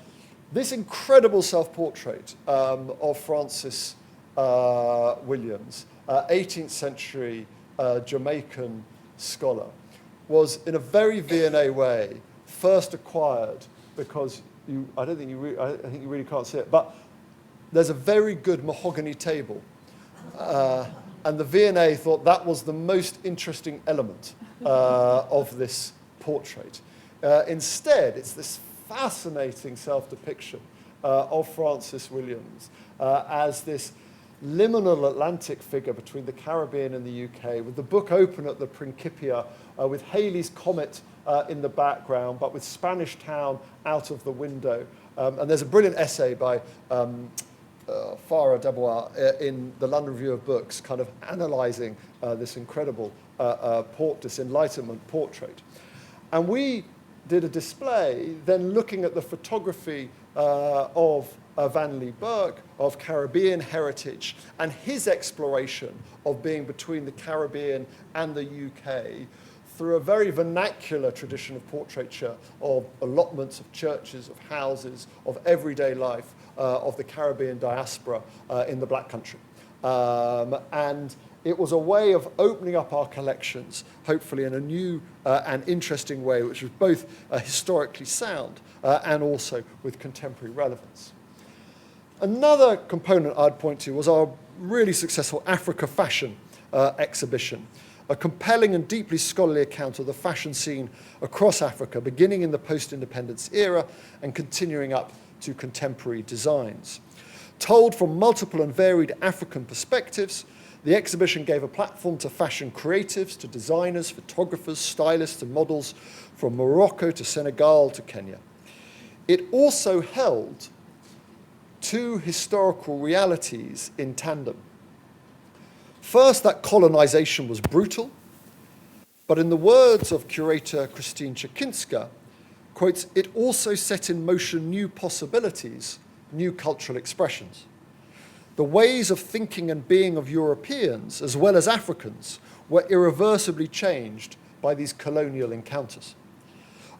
this incredible self-portrait of Francis Williams, 18th century Jamaican scholar, was in a very V&A way first acquired because I think you really can't see it, but there's a very good mahogany table, and the V&A thought that was the most interesting element of this portrait. Instead, it's this fascinating self-depiction of Francis Williams as this liminal Atlantic figure between the Caribbean and the UK, with the book open at the Principia, with Halley's Comet in the background, but with Spanish Town out of the window. And there's a brilliant essay by Farah Debois in the London Review of Books, kind of analysing this incredible this Enlightenment portrait. And we did a display then looking at the photography of Vanley Burke, of Caribbean heritage, and his exploration of being between the Caribbean and the UK through a very vernacular tradition of portraiture of allotments of churches, of houses, of everyday life of the Caribbean diaspora in the Black Country. And it was a way of opening up our collections, hopefully in a new and interesting way, which was both historically sound and also with contemporary relevance. Another component I'd point to was our really successful Africa Fashion exhibition, a compelling and deeply scholarly account of the fashion scene across Africa, beginning in the post-independence era and continuing up to contemporary designs. Told from multiple and varied African perspectives, the exhibition gave a platform to fashion creatives, to designers, photographers, stylists, and models from Morocco to Senegal to Kenya. It also held two historical realities in tandem. First, that colonization was brutal, but in the words of curator Christine Czekinska, quotes, it also set in motion new possibilities, new cultural expressions. The ways of thinking and being of Europeans, as well as Africans, were irreversibly changed by these colonial encounters.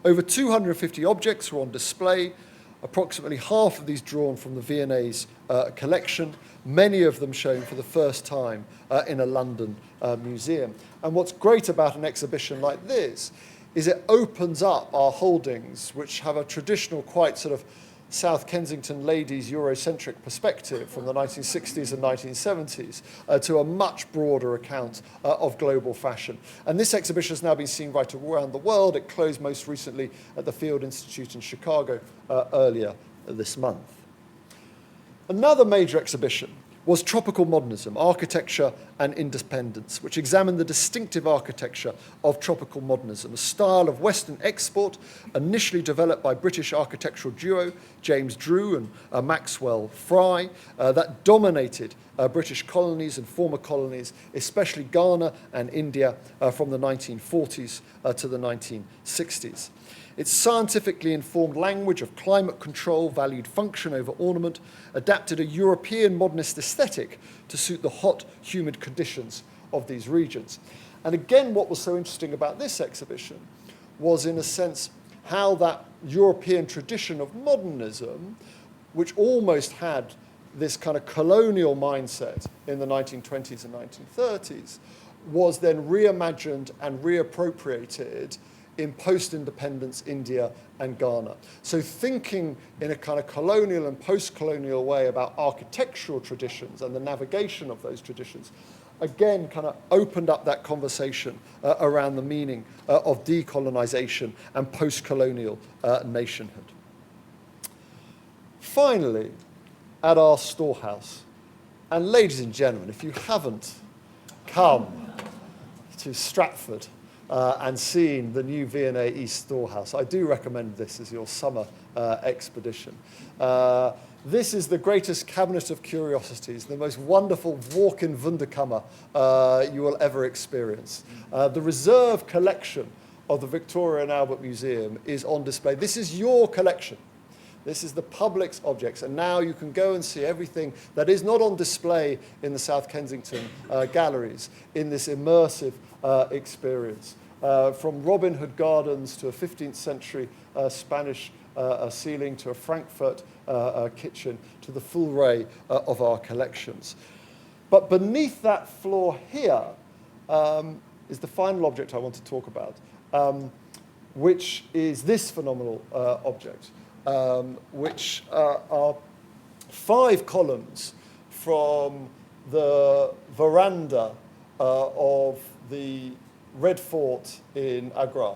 Over 250 objects were on display, approximately half of these drawn from the V&A's collection, many of them shown for the first time in a London museum. And what's great about an exhibition like this is it opens up our holdings, which have a traditional, quite sort of South Kensington ladies' Eurocentric perspective from the 1960s and 1970s to a much broader account of global fashion. And this exhibition has now been seen right around the world. It closed most recently at the Field Institute in Chicago earlier this month. Another major exhibition was Tropical Modernism, Architecture and Independence, which examined the distinctive architecture of tropical modernism, a style of Western export initially developed by British architectural duo James Drew and Maxwell Fry that dominated British colonies and former colonies, especially Ghana and India from the 1940s to the 1960s. Its scientifically informed language of climate control valued function over ornament, adapted a European modernist aesthetic to suit the hot, humid conditions of these regions. And again, what was so interesting about this exhibition was, in a sense, how that European tradition of modernism, which almost had this kind of colonial mindset in the 1920s and 1930s, was then reimagined and reappropriated in post-independence India and Ghana. So thinking in a kind of colonial and post-colonial way about architectural traditions and the navigation of those traditions, again kind of opened up that conversation around the meaning of decolonization and post-colonial nationhood. Finally, at our storehouse, and ladies and gentlemen, if you haven't come to Stratford and seen the new V&A East Storehouse, I do recommend this as your summer expedition. This is the greatest cabinet of curiosities, the most wonderful walk-in Wunderkammer you will ever experience. The reserve collection of the Victoria and Albert Museum is on display. This is your collection. This is the public's objects, and now you can go and see everything that is not on display in the South Kensington galleries in this immersive experience. From Robin Hood Gardens to a 15th century Spanish ceiling to a Frankfurt kitchen to the full array of our collections. But beneath that floor here is the final object I want to talk about, which is this phenomenal object. Which are 5 columns from the veranda of the Red Fort in Agra,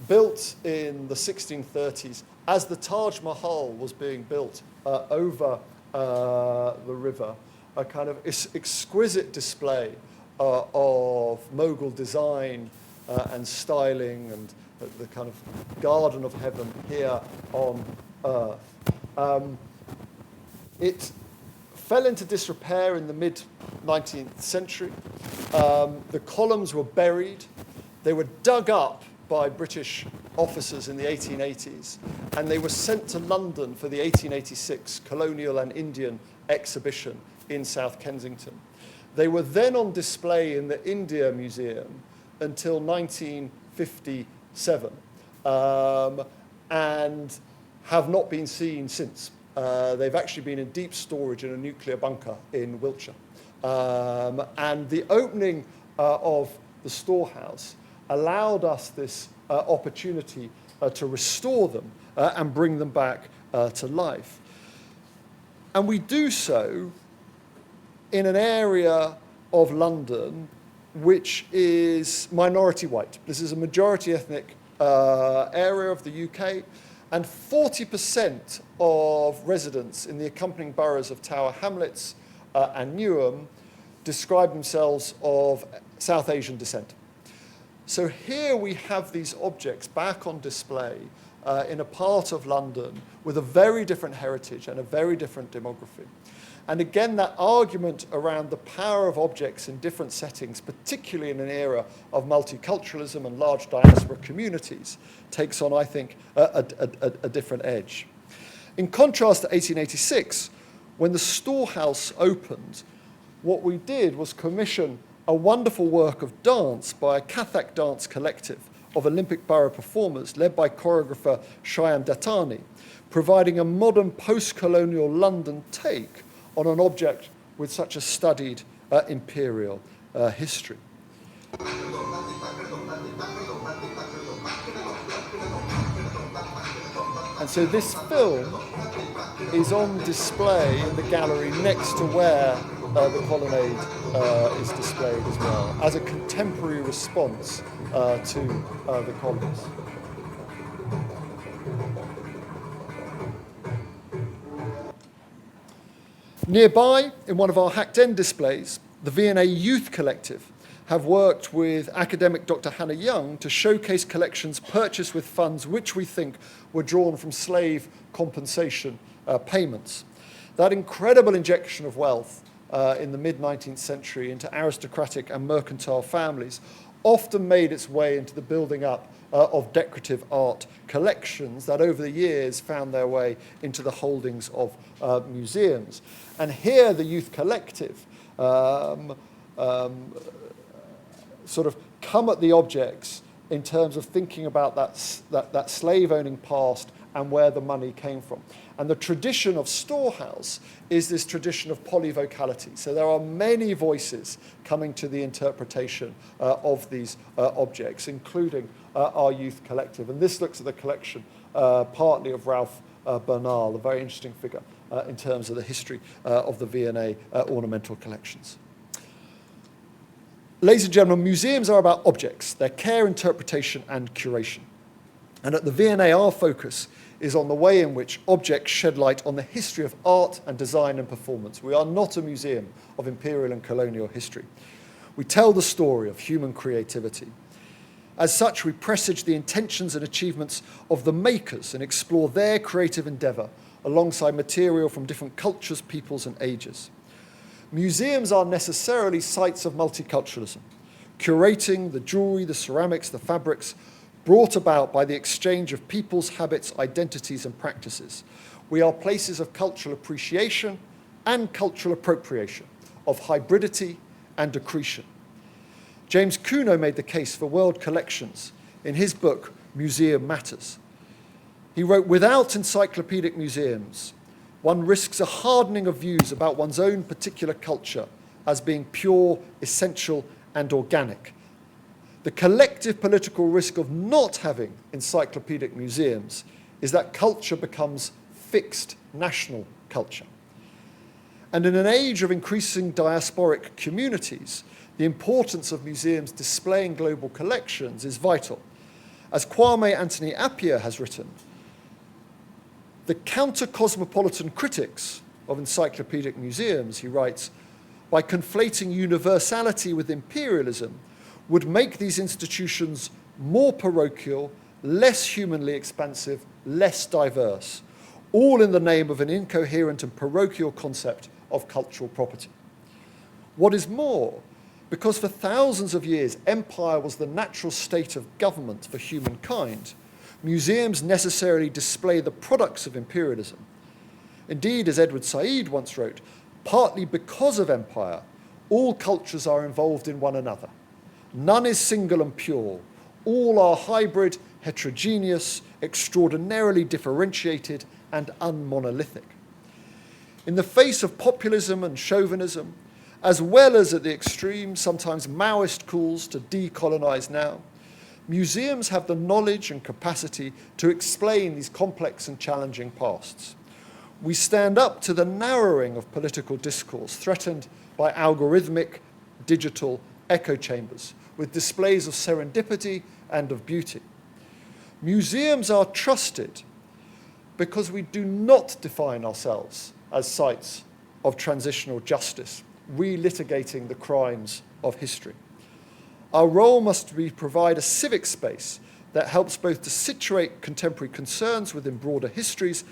built in the 1630s as the Taj Mahal was being built over the river, a kind of exquisite display of Mughal design and styling and the kind of garden of heaven here on earth. It fell into disrepair in the mid-19th century. The columns were buried. They were dug up by British officers in the 1880s, and they were sent to London for the 1886 Colonial and Indian exhibition in South Kensington. They were then on display in the India Museum until 1957. And have not been seen since. They've actually been in deep storage in a nuclear bunker in Wiltshire. And the opening of the storehouse allowed us this opportunity to restore them and bring them back to life. And we do so in an area of London which is minority white. This is a majority ethnic area of the UK, and 40% of residents in the accompanying boroughs of Tower Hamlets and Newham describe themselves of South Asian descent. So here we have these objects back on display in a part of London with a very different heritage and a very different demography. And again, that argument around the power of objects in different settings, particularly in an era of multiculturalism and large diaspora communities, takes on, I think, a different edge. In contrast to 1886, when the storehouse opened, what we did was commission a wonderful work of dance by a Kathak dance collective of Olympic Borough performers led by choreographer Shyam Dattani, providing a modern post-colonial London take on an object with such a studied imperial history. And so this film is on display in the gallery next to where the colonnade is displayed as well, as a contemporary response to the columns. Nearby, in one of our Hacked End displays, the V&A Youth Collective have worked with academic Dr. Hannah Young to showcase collections purchased with funds which we think were drawn from slave compensation payments. That incredible injection of wealth in the mid-19th century into aristocratic and mercantile families often made its way into the building up of decorative art collections that over the years found their way into the holdings of museums. And here the Youth Collective sort of come at the objects in terms of thinking about that slave-owning past and where the money came from. And the tradition of Storehouse is this tradition of polyvocality. So there are many voices coming to the interpretation of these objects, including our Youth Collective. And this looks at the collection partly of Ralph Bernal, a very interesting figure in terms of the history of the V&A ornamental collections. Ladies and gentlemen, museums are about objects, their care, interpretation, and curation. And at the V&A, our focus is on the way in which objects shed light on the history of art and design and performance. We are not a museum of imperial and colonial history. We tell the story of human creativity. As such, we presage the intentions and achievements of the makers and explore their creative endeavour alongside material from different cultures, peoples, and ages. Museums are necessarily sites of multiculturalism, curating the jewellery, the ceramics, the fabrics, brought about by the exchange of people's habits, identities, and practices. We are places of cultural appreciation and cultural appropriation, of hybridity and accretion. James Kuno made the case for world collections in his book, Museum Matters. He wrote, "Without encyclopedic museums, one risks a hardening of views about one's own particular culture as being pure, essential, and organic. The collective political risk of not having encyclopedic museums is that culture becomes fixed national culture. And in an age of increasing diasporic communities, the importance of museums displaying global collections is vital. As Kwame Anthony Appiah has written, the counter-cosmopolitan critics of encyclopedic museums, he writes, by conflating universality with imperialism, would make these institutions more parochial, less humanly expansive, less diverse, all in the name of an incoherent and parochial concept of cultural property. What is more, because for thousands of years empire was the natural state of government for humankind, museums necessarily display the products of imperialism. Indeed, as Edward Said once wrote, partly because of empire, all cultures are involved in one another. None is single and pure. All are hybrid, heterogeneous, extraordinarily differentiated, and unmonolithic. In the face of populism and chauvinism, as well as at the extreme, sometimes Maoist calls to decolonize now, museums have the knowledge and capacity to explain these complex and challenging pasts. We stand up to the narrowing of political discourse threatened by algorithmic digital echo chambers with displays of serendipity and of beauty. Museums are trusted because we do not define ourselves as sites of transitional justice, relitigating the crimes of history. Our role must be to provide a civic space that helps both to situate contemporary concerns within broader histories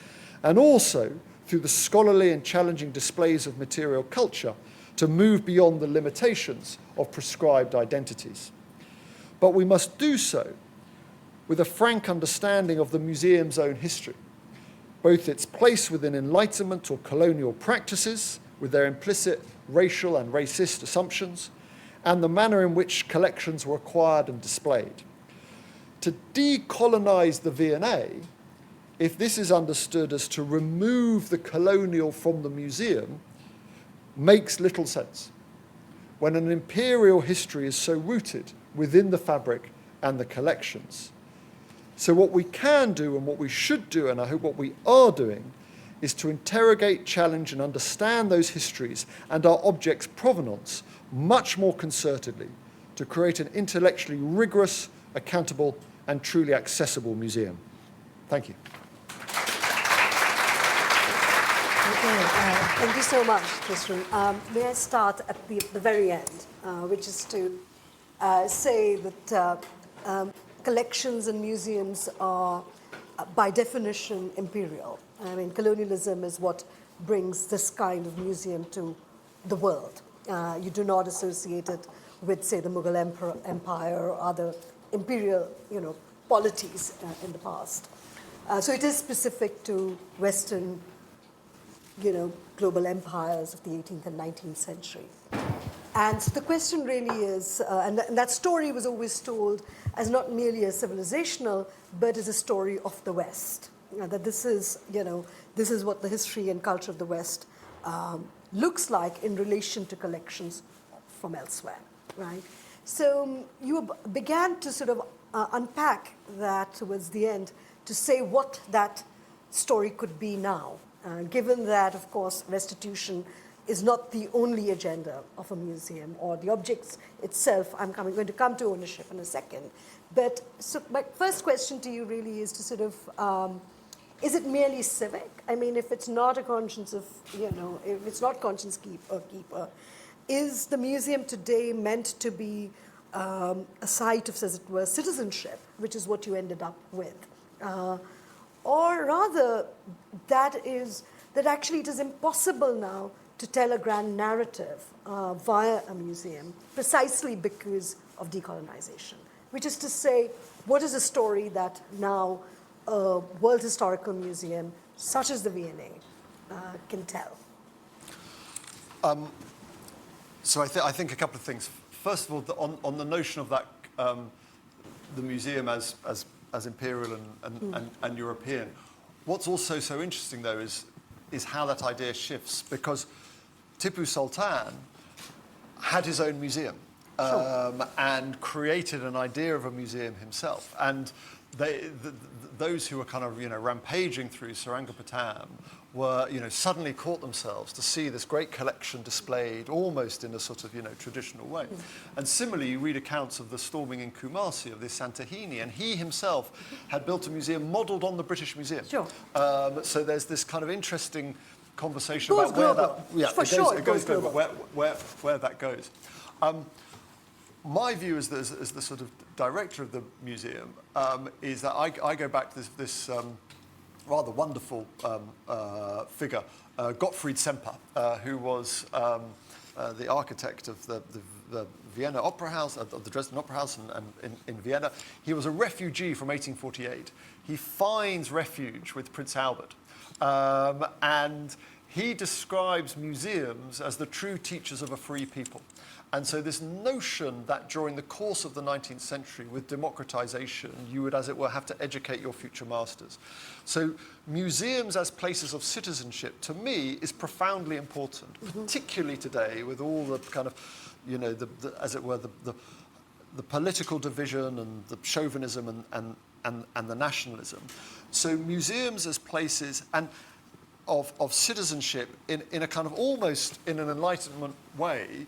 and also, through the scholarly and challenging displays of material culture, to move beyond the limitations of prescribed identities. But we must do so with a frank understanding of the museum's own history, both its place within Enlightenment or colonial practices, with their implicit racial and racist assumptions, and the manner in which collections were acquired and displayed. To decolonize the V&A, if this is understood as to remove the colonial from the museum, makes little sense when an imperial history is so rooted within the fabric and the collections. So what we can do and what we should do, and I hope what we are doing, is to interrogate, challenge, and understand those histories and our objects' provenance much more concertedly to create an intellectually rigorous, accountable, and truly accessible museum. Thank you. Okay, thank you so much, Tristram. May I start at the very end, which is to say that collections and museums are, by definition, imperial. I mean, colonialism is what brings this kind of museum to the world. You do not associate it with, say, the Mughal Empire or other imperial, polities in the past. So it is specific to Western, global empires of the 18th and 19th century. And so the question really is, and that story was always told as not merely a civilizational, but as a story of the West. That this is, this is what the history and culture of the West looks like in relation to collections from elsewhere, right? So you began to sort of unpack that towards the end to say what that story could be now, given that, of course, restitution is not the only agenda of a museum or the objects itself. I'm going to come to ownership in a second. But so my first question to you really is to sort of, is it merely civic? I mean, if it's not a conscience of, if it's not conscience keeper, is the museum today meant to be a site of, as it were, citizenship, which is what you ended up with? Or rather, that actually it is impossible now to tell a grand narrative via a museum precisely because of decolonization, which is to say, what is a story that now a World Historical Museum, such as the V&A, can tell? So I think a couple of things. First of all, on the notion of that, the museum as imperial and European, what's also so interesting, though, is how that idea shifts, because Tipu Sultan had his own museum and created an idea of a museum himself. And those who were kind of rampaging through Seringapatam were suddenly caught themselves to see this great collection displayed almost in a sort of traditional way. And similarly, you read accounts of the storming in Kumasi of this Santahini, and he himself had built a museum modelled on the British Museum. Sure. So there's this kind of interesting conversation about where global. it goes global, where that goes. My view as the sort of director of the museum is that I go back to this rather wonderful figure, Gottfried Semper, who was the architect of the Vienna Opera House, of the Dresden Opera House in Vienna. He was a refugee from 1848. He finds refuge with Prince Albert. And he describes museums as the true teachers of a free people. And so this notion that during the course of the 19th century, with democratization, you would, as it were, have to educate your future masters. So museums as places of citizenship, to me, is profoundly important, particularly today with all the kind of, as it were, the political division and the chauvinism and the nationalism. So museums as places of citizenship in a kind of almost in an Enlightenment way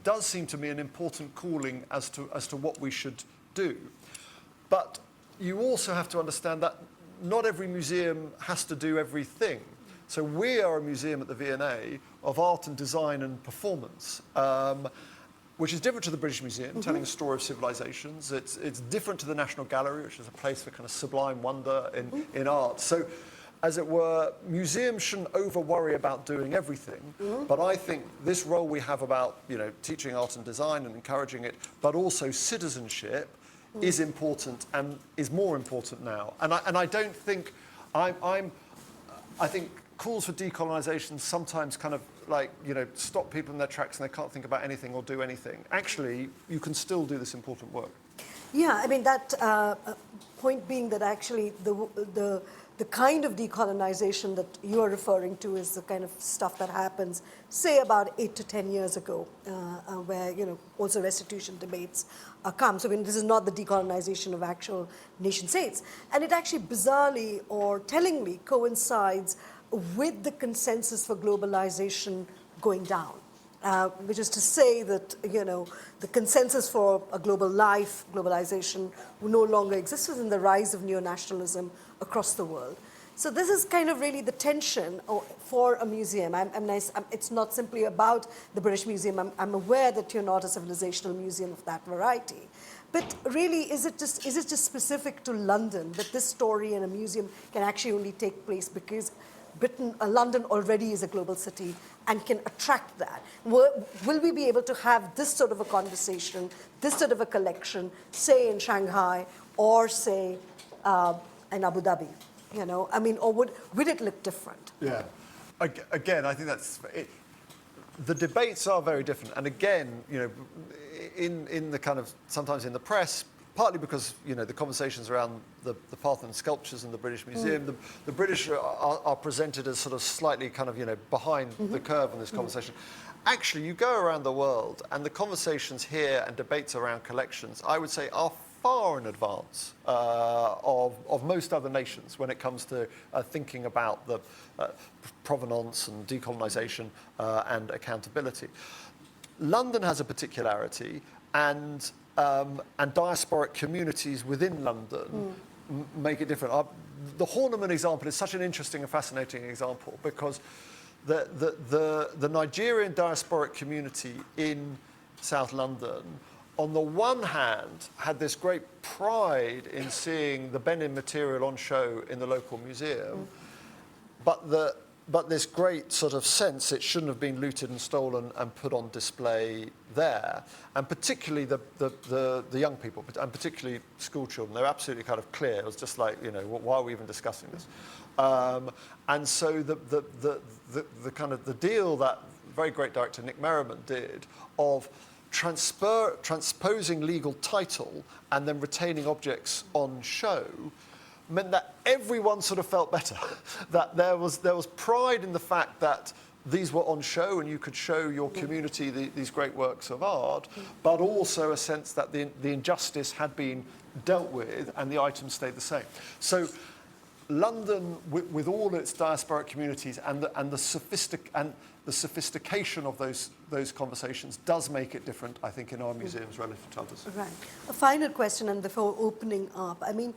does seem to me an important calling as to what we should do. But you also have to understand that not every museum has to do everything. So we are a museum at the V&A of art and design and performance, which is different to the British Museum, telling a story of civilizations. It's different to the National Gallery, which is a place for kind of sublime wonder in art. So, as it were, museums shouldn't over-worry about doing everything, but I think this role we have about teaching art and design and encouraging it, but also citizenship, is important and is more important now. And I don't think I think calls for decolonisation sometimes kind of like stop people in their tracks and they can't think about anything or do anything. Actually, you can still do this important work. Yeah, I mean, that point being that actually the kind of decolonization that you are referring to is the kind of stuff that happens, say, about 8 to 10 years ago, where, also restitution debates come. So, I mean, this is not the decolonization of actual nation states. And it actually bizarrely or tellingly coincides with the consensus for globalization going down. Which is to say that, the consensus for a global life, globalization, no longer exists within the rise of neo-nationalism across the world. So this is kind of really the tension for a museum. It's not simply about the British Museum. I'm aware that you're not a civilizational museum of that variety. But really, is it just specific to London that this story in a museum can actually only take place because London already is a global city and can attract that? Will we be able to have this sort of a conversation, this sort of a collection, say in Shanghai or say in Abu Dhabi? Or would it look different? Yeah. Again, I think that's it. The debates are very different, and again, in the kind of sometimes in the press, partly because the conversations around the Parthenon sculptures in the British Museum, the British are presented as sort of slightly kind of behind the curve in this conversation. Actually, you go around the world, and the conversations here and debates around collections, I would say, are far in advance of most other nations when it comes to thinking about the provenance and decolonisation and accountability. London has a particularity, and diasporic communities within London make it different. The Horniman example is such an interesting and fascinating example because the Nigerian diasporic community in South London, on the one hand, had this great pride in seeing the Benin material on show in the local museum, but this great sort of sense it shouldn't have been looted and stolen and put on display there. And particularly the young people, and particularly school children, they're absolutely kind of clear. It was just like, why are we even discussing this? And so the kind of the deal that very great director Nick Merriman did of transposing legal title and then retaining objects on show meant that everyone sort of felt better, that there was pride in the fact that these were on show and you could show your community these great works of art, but also a sense that the injustice had been dealt with and the items stayed the same. So London, with all its diasporic communities and the sophistication of those conversations, does make it different, I think, in our museums relative to others. Right. A final question, and before opening up, I mean,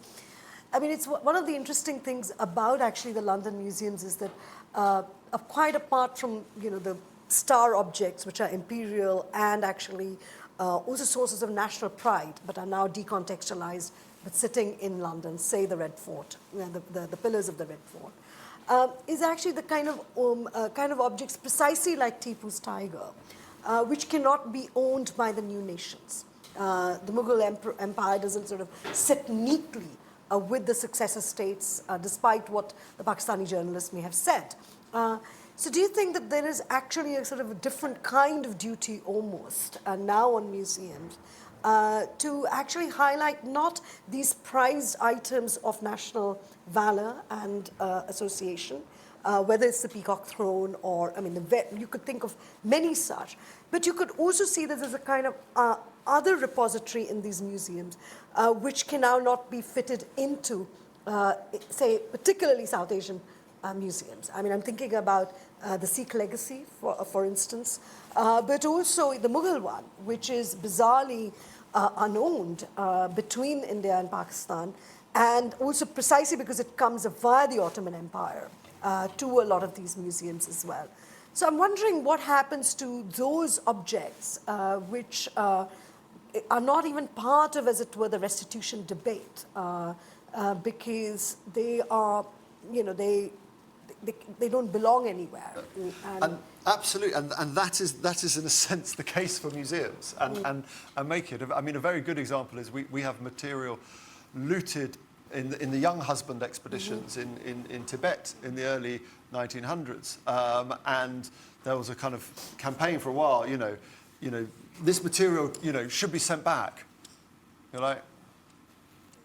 it's one of the interesting things about actually the London museums is that quite apart from the star objects, which are imperial and actually also sources of national pride, but are now decontextualized, but sitting in London, say the Red Fort, the pillars of the Red Fort, is actually the kind of objects precisely like Tipu's tiger, which cannot be owned by the new nations. The Mughal Empire doesn't sort of sit neatly with the successor states, despite what the Pakistani journalists may have said. So do you think that there is actually a sort of a different kind of duty almost now on museums to actually highlight not these prized items of national valor and association, whether it's the Peacock Throne or, you could think of many such, but you could also see that there's a kind of other repository in these museums which can now not be fitted into, say, particularly South Asian museums. I'm thinking about the Sikh legacy, for instance, but also the Mughal one, which is bizarrely unowned between India and Pakistan, and also precisely because it comes via the Ottoman Empire to a lot of these museums as well. So I'm wondering what happens to those objects which are not even part of, as it were, the restitution debate, because they are, they don't belong anywhere. And absolutely, and that is in a sense the case for museums, and make it. A very good example is we have material looted in the young husband expeditions in Tibet in the early 1900s, and there was a kind of campaign for a while. This material should be sent back. You're like,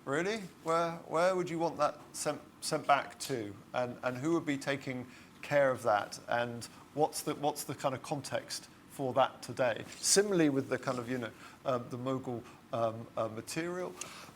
Really? Where would you want that sent back to? And who would be taking care of that? And what's the kind of context for that today? Similarly with the kind of, the Mogul material.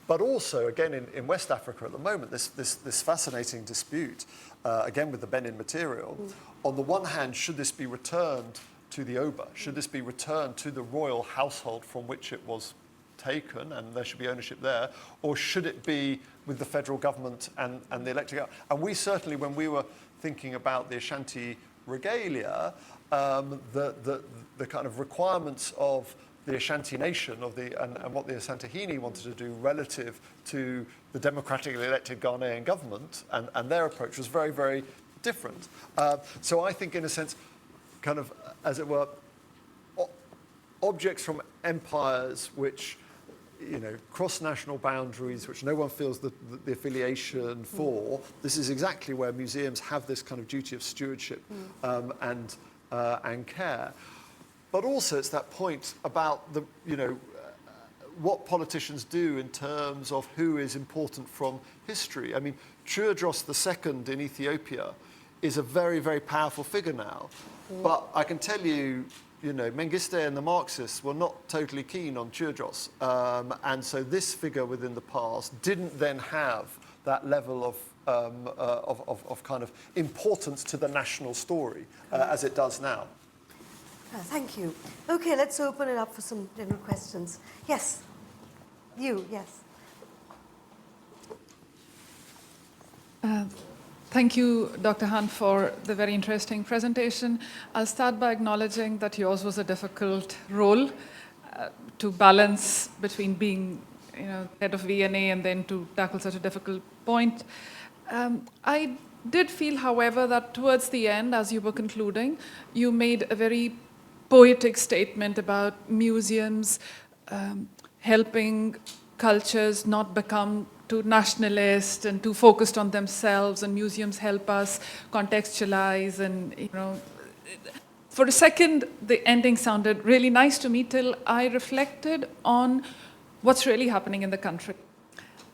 But also, again, in West Africa at the moment, this fascinating dispute, again with the Benin material. On the one hand, should this be returned to the Oba? Should this be returned to the royal household from which it was taken, and there should be ownership there? Or should it be with the federal government and the elected government? And we certainly, when we were thinking about the Ashanti regalia, the kind of requirements of the Ashanti nation and what the Asantehene wanted to do relative to the democratically elected Ghanaian government and their approach was very, very different. So I think, in a sense, kind of, as it were, objects from empires which, cross national boundaries, which no one feels the affiliation for. This is exactly where museums have this kind of duty of stewardship and care. But also, it's that point about what politicians do in terms of who is important from history. I mean, Tewodros II in Ethiopia is a very, very powerful figure now. But I can tell you, Mengistu and the Marxists were not totally keen on Tewodros. And so this figure within the past didn't then have that level of kind of importance to the national story as it does now. Thank you. Okay, let's open it up for some general questions. Yes, yes. Thank you, Dr. Hunt, for the very interesting presentation. I'll start by acknowledging that yours was a difficult role to balance between being, head of V&A and then to tackle such a difficult point. I did feel, however, that towards the end, as you were concluding, you made a very poetic statement about museums helping cultures not become too nationalist and too focused on themselves, and museums help us contextualize. And for a second, the ending sounded really nice to me till I reflected on what's really happening in the country.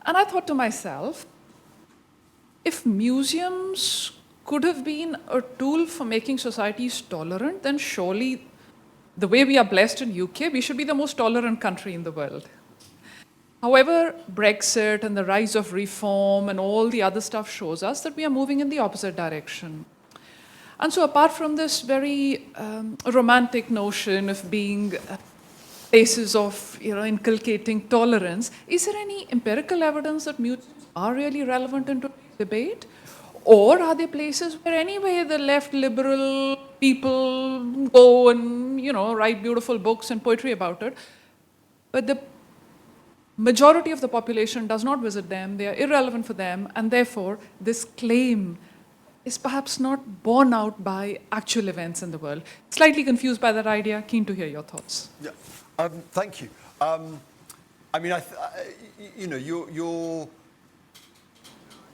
And I thought to myself, if museums could have been a tool for making societies tolerant, then surely the way we are blessed in UK, we should be the most tolerant country in the world. However, Brexit and the rise of reform and all the other stuff shows us that we are moving in the opposite direction. And so apart from this very romantic notion of being places of inculcating tolerance, is there any empirical evidence that museums are really relevant in today's debate? Or are they places where anyway the left liberal people go and write beautiful books and poetry about it, but the majority of the population does not visit them, they are irrelevant for them, and therefore this claim is perhaps not borne out by actual events in the world? Slightly confused by that idea, keen to hear your thoughts. Yeah, thank you. I mean,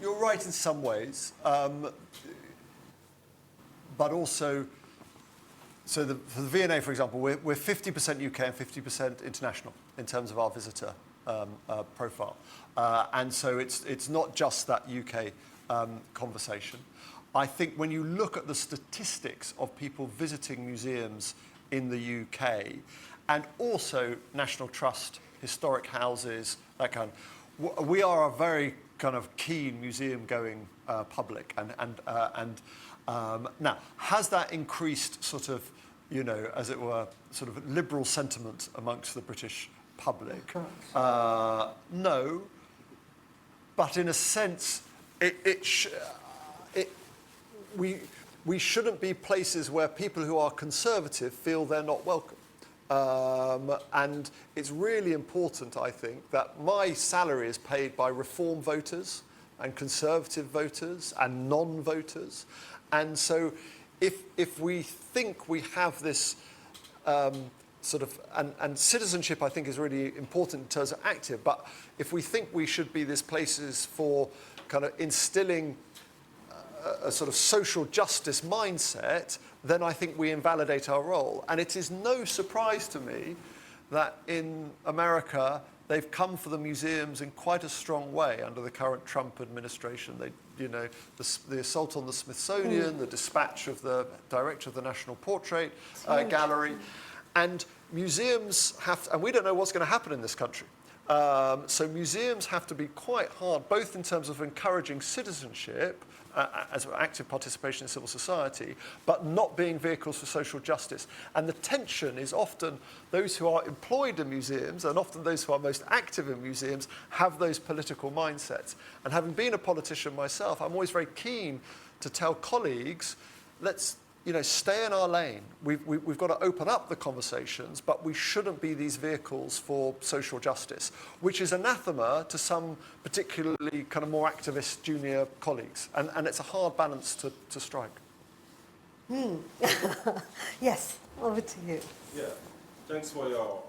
you're right in some ways, but also, so for the V&A, for example, we're 50% UK and 50% international in terms of our visitor profile. And so it's not just that UK conversation. I think when you look at the statistics of people visiting museums in the UK, and also National Trust, historic houses, that kind of, we are a very kind of keen museum-going public. And now, has that increased sort of, as it were, sort of liberal sentiment amongst the British public? No, but in a sense, we shouldn't be places where people who are conservative feel they're not welcome. And it's really important, I think, that my salary is paid by reform voters and conservative voters and non-voters. And so if we think we have this sort of, and citizenship I think is really important in terms of active, but if we think we should be these places for kind of instilling a sort of social justice mindset, then I think we invalidate our role. And it is no surprise to me that in America they've come for the museums in quite a strong way under the current Trump administration. They, the assault on the Smithsonian, the dispatch of the director of the National Portrait Gallery, and museums have to, and we don't know what's going to happen in this country. So museums have to be quite hard, both in terms of encouraging citizenship, as active participation in civil society, but not being vehicles for social justice. And the tension is often those who are employed in museums, and often those who are most active in museums, have those political mindsets. And having been a politician myself, I'm always very keen to tell colleagues, let's stay in our lane. We've got to open up the conversations, but we shouldn't be these vehicles for social justice, which is anathema to some particularly kind of more activist junior colleagues. And it's a hard balance to strike. Yes, over to you. Yeah, thanks for your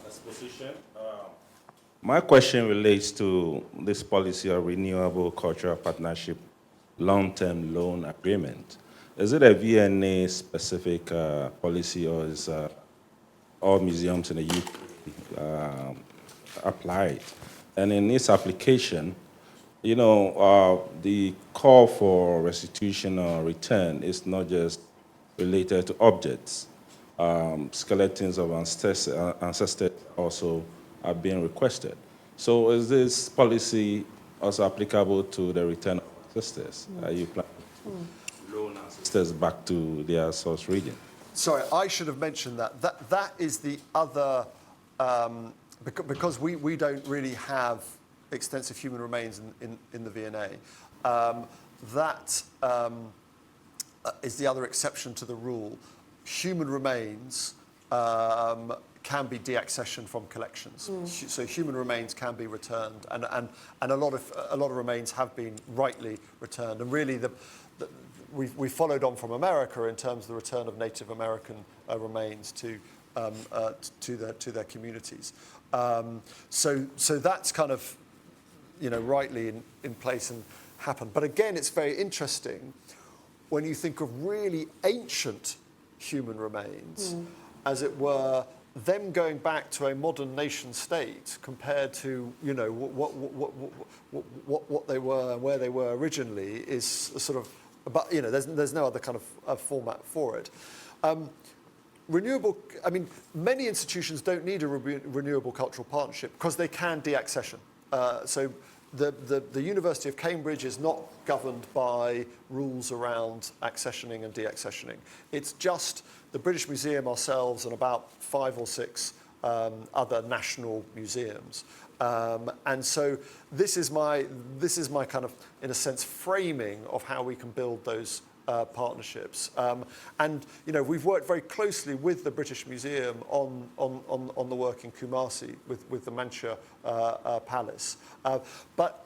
exposition. My question relates to this policy of Renewable Cultural Partnership long-term loan agreement. Is it a VNA specific policy, or is all museums in the UK applied? And in its application, the call for restitution or return is not just related to objects. Skeletons of ancestors also are being requested. So is this policy also applicable to the return of ancestors? Are you planning to loan ancestors back to their source region? Sorry, I should have mentioned that. That is the other, because we don't really have extensive human remains in the V&A. That is the other exception to the rule. Human remains can be deaccessioned from collections. So human remains can be returned, and a lot of remains have been rightly returned. And really, we followed on from America in terms of the return of Native American remains to their communities. So that's kind of rightly in place and happened. But again, it's very interesting when you think of really ancient human remains, as it were, them going back to a modern nation state compared to what they were and where they were originally is sort of, but there's no other kind of format for it. Many institutions don't need a renewable cultural partnership because they can deaccession. So the University of Cambridge is not governed by rules around accessioning and deaccessioning. It's just the British Museum, ourselves, and about 5 or 6 other national museums. And so this is my kind of, in a sense, framing of how we can build those partnerships. And we've worked very closely with the British Museum on the work in Kumasi with the Mancha Palace. But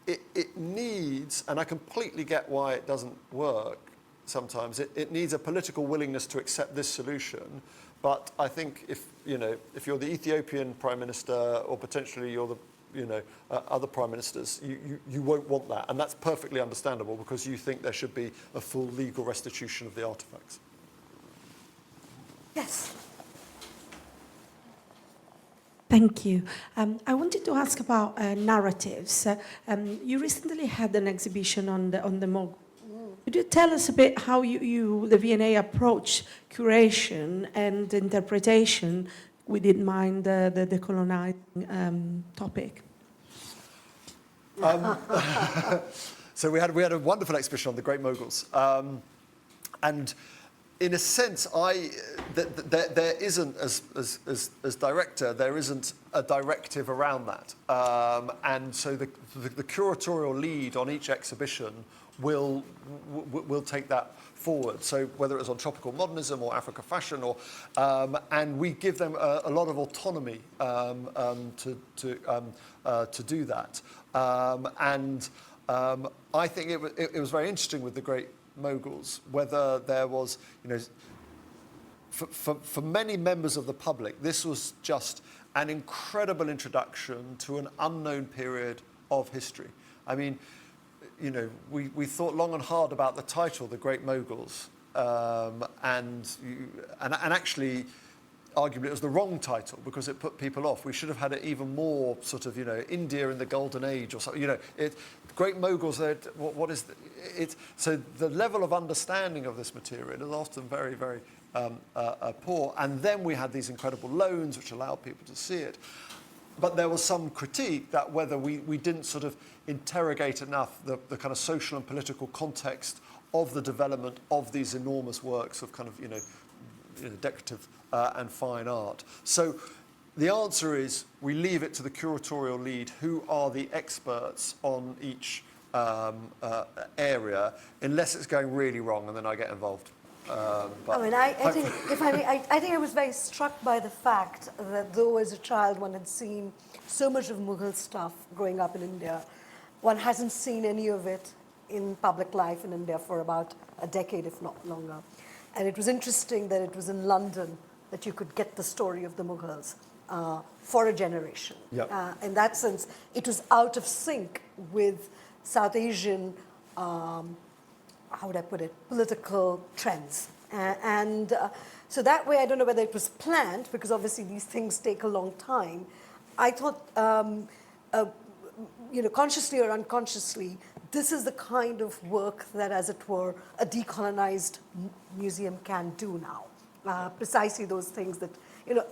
it needs, and I completely get why it doesn't work sometimes, it needs a political willingness to accept this solution. But I think if you're the Ethiopian Prime Minister, or potentially you're the other prime ministers, you won't want that. And that's perfectly understandable because you think there should be a full legal restitution of the artifacts. Yes. Thank you. I wanted to ask about narratives. You recently had an exhibition on the Mogul. Could you tell us a bit how the V&A approach curation and interpretation with in mind the decolonizing topic? So we had a wonderful exhibition on the Great Moguls, and in a sense, there isn't, as director, there isn't a directive around that, and so the curatorial lead on each exhibition will take that forward. So whether it's on tropical modernism or Africa fashion, or and we give them a lot of autonomy to do that. And I think it was very interesting with the Great Moguls whether there was, for many members of the public, this was just an incredible introduction to an unknown period of history. I mean, we thought long and hard about the title, The Great Moguls, and actually, arguably it was the wrong title because it put people off. We should have had it even more sort of, India in the Golden Age or something. Great moguls. What is it? So the level of understanding of this material is often very, very poor. And then we had these incredible loans which allowed people to see it. But there was some critique that whether we didn't sort of interrogate enough the kind of social and political context of the development of these enormous works of kind of, decorative and fine art. So the answer is we leave it to the curatorial lead, who are the experts on each area, unless it's going really wrong, and then I get involved. I think, if I may, I think I was very struck by the fact that though as a child one had seen so much of Mughal stuff growing up in India, one hasn't seen any of it in public life in India for about a decade, if not longer. And it was interesting that it was in London that you could get the story of the Mughals for a generation. Yep. In that sense, it was out of sync with South Asian, how would I put it, political trends. So that way, I don't know whether it was planned, because obviously these things take a long time. I thought, consciously or unconsciously, this is the kind of work that, as it were, a decolonized museum can do now. Precisely those things that,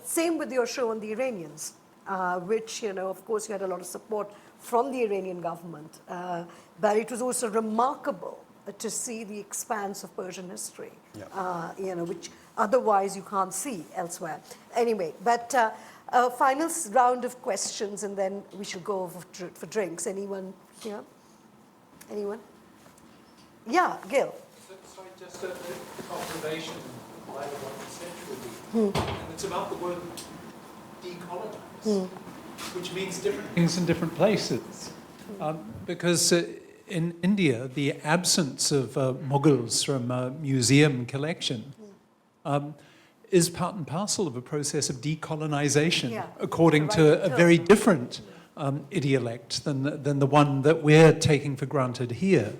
same with your show on the Iranians, which, of course, you had a lot of support from the Iranian government. But it was also remarkable to see the expanse of Persian history, which otherwise you can't see elsewhere. Anyway, but a final round of questions, and then we shall go for drinks. Anyone here? Anyone? Yeah, Gil. Sorry, just an observation by the 1st century, and it's about the word decolonize, which means different things in different places. Because in India, the absence of Mughals from a museum collection is part and parcel of a process of decolonization, according to a very different idiolect than the one that we're taking for granted here.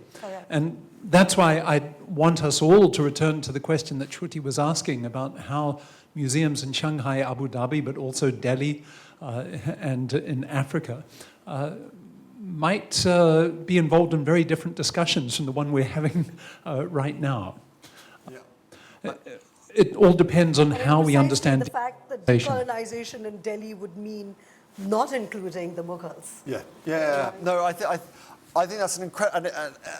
And that's why I want us all to return to the question that Shruti was asking about how museums in Shanghai, Abu Dhabi, but also Delhi and in Africa might be involved in very different discussions from the one we're having right now. It all depends on how we understand the fact that decolonization in Delhi would mean not including the Mughals. No, I think that's an incredible,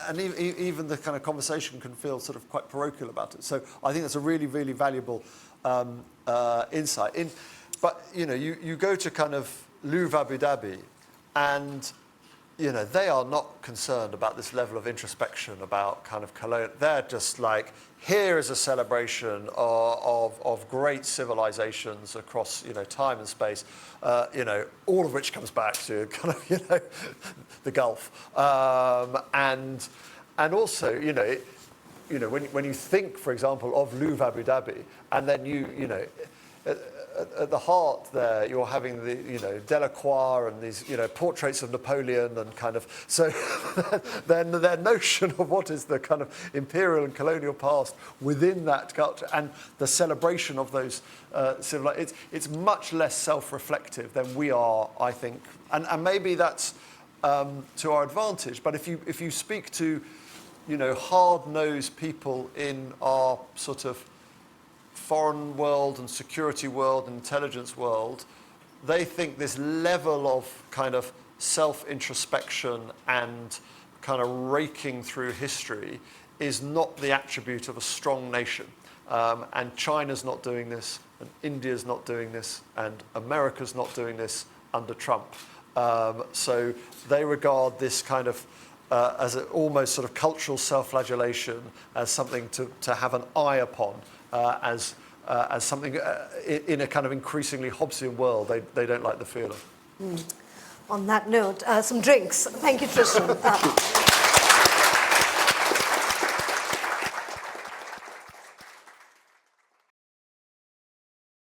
and even the kind of conversation can feel sort of quite parochial about it. So I think that's a really, really valuable insight. But you go to kind of Louvre Abu Dhabi, and they are not concerned about this level of introspection about kind of colonial. They're just like, here is a celebration of great civilizations across time and space, all of which comes back to kind of the Gulf, and also when you think, for example, of Louvre Abu Dhabi, and then at the heart there, you're having the Delacroix and these, portraits of Napoleon and kind of, so then their notion of what is the kind of imperial and colonial past within that culture and the celebration of those civilizations, it's much less self-reflective than we are, I think. And maybe that's to our advantage, but if you speak to, hard-nosed people in our sort of foreign world and security world and intelligence world, they think this level of kind of self-introspection and kind of raking through history is not the attribute of a strong nation. And China's not doing this, and India's not doing this, and America's not doing this under Trump. So they regard this kind of as an almost sort of cultural self-flagellation, as something to have an eye upon, as something in a kind of increasingly Hobbesian world they don't like the feel of. On that note, some drinks. Thank you, Tristram.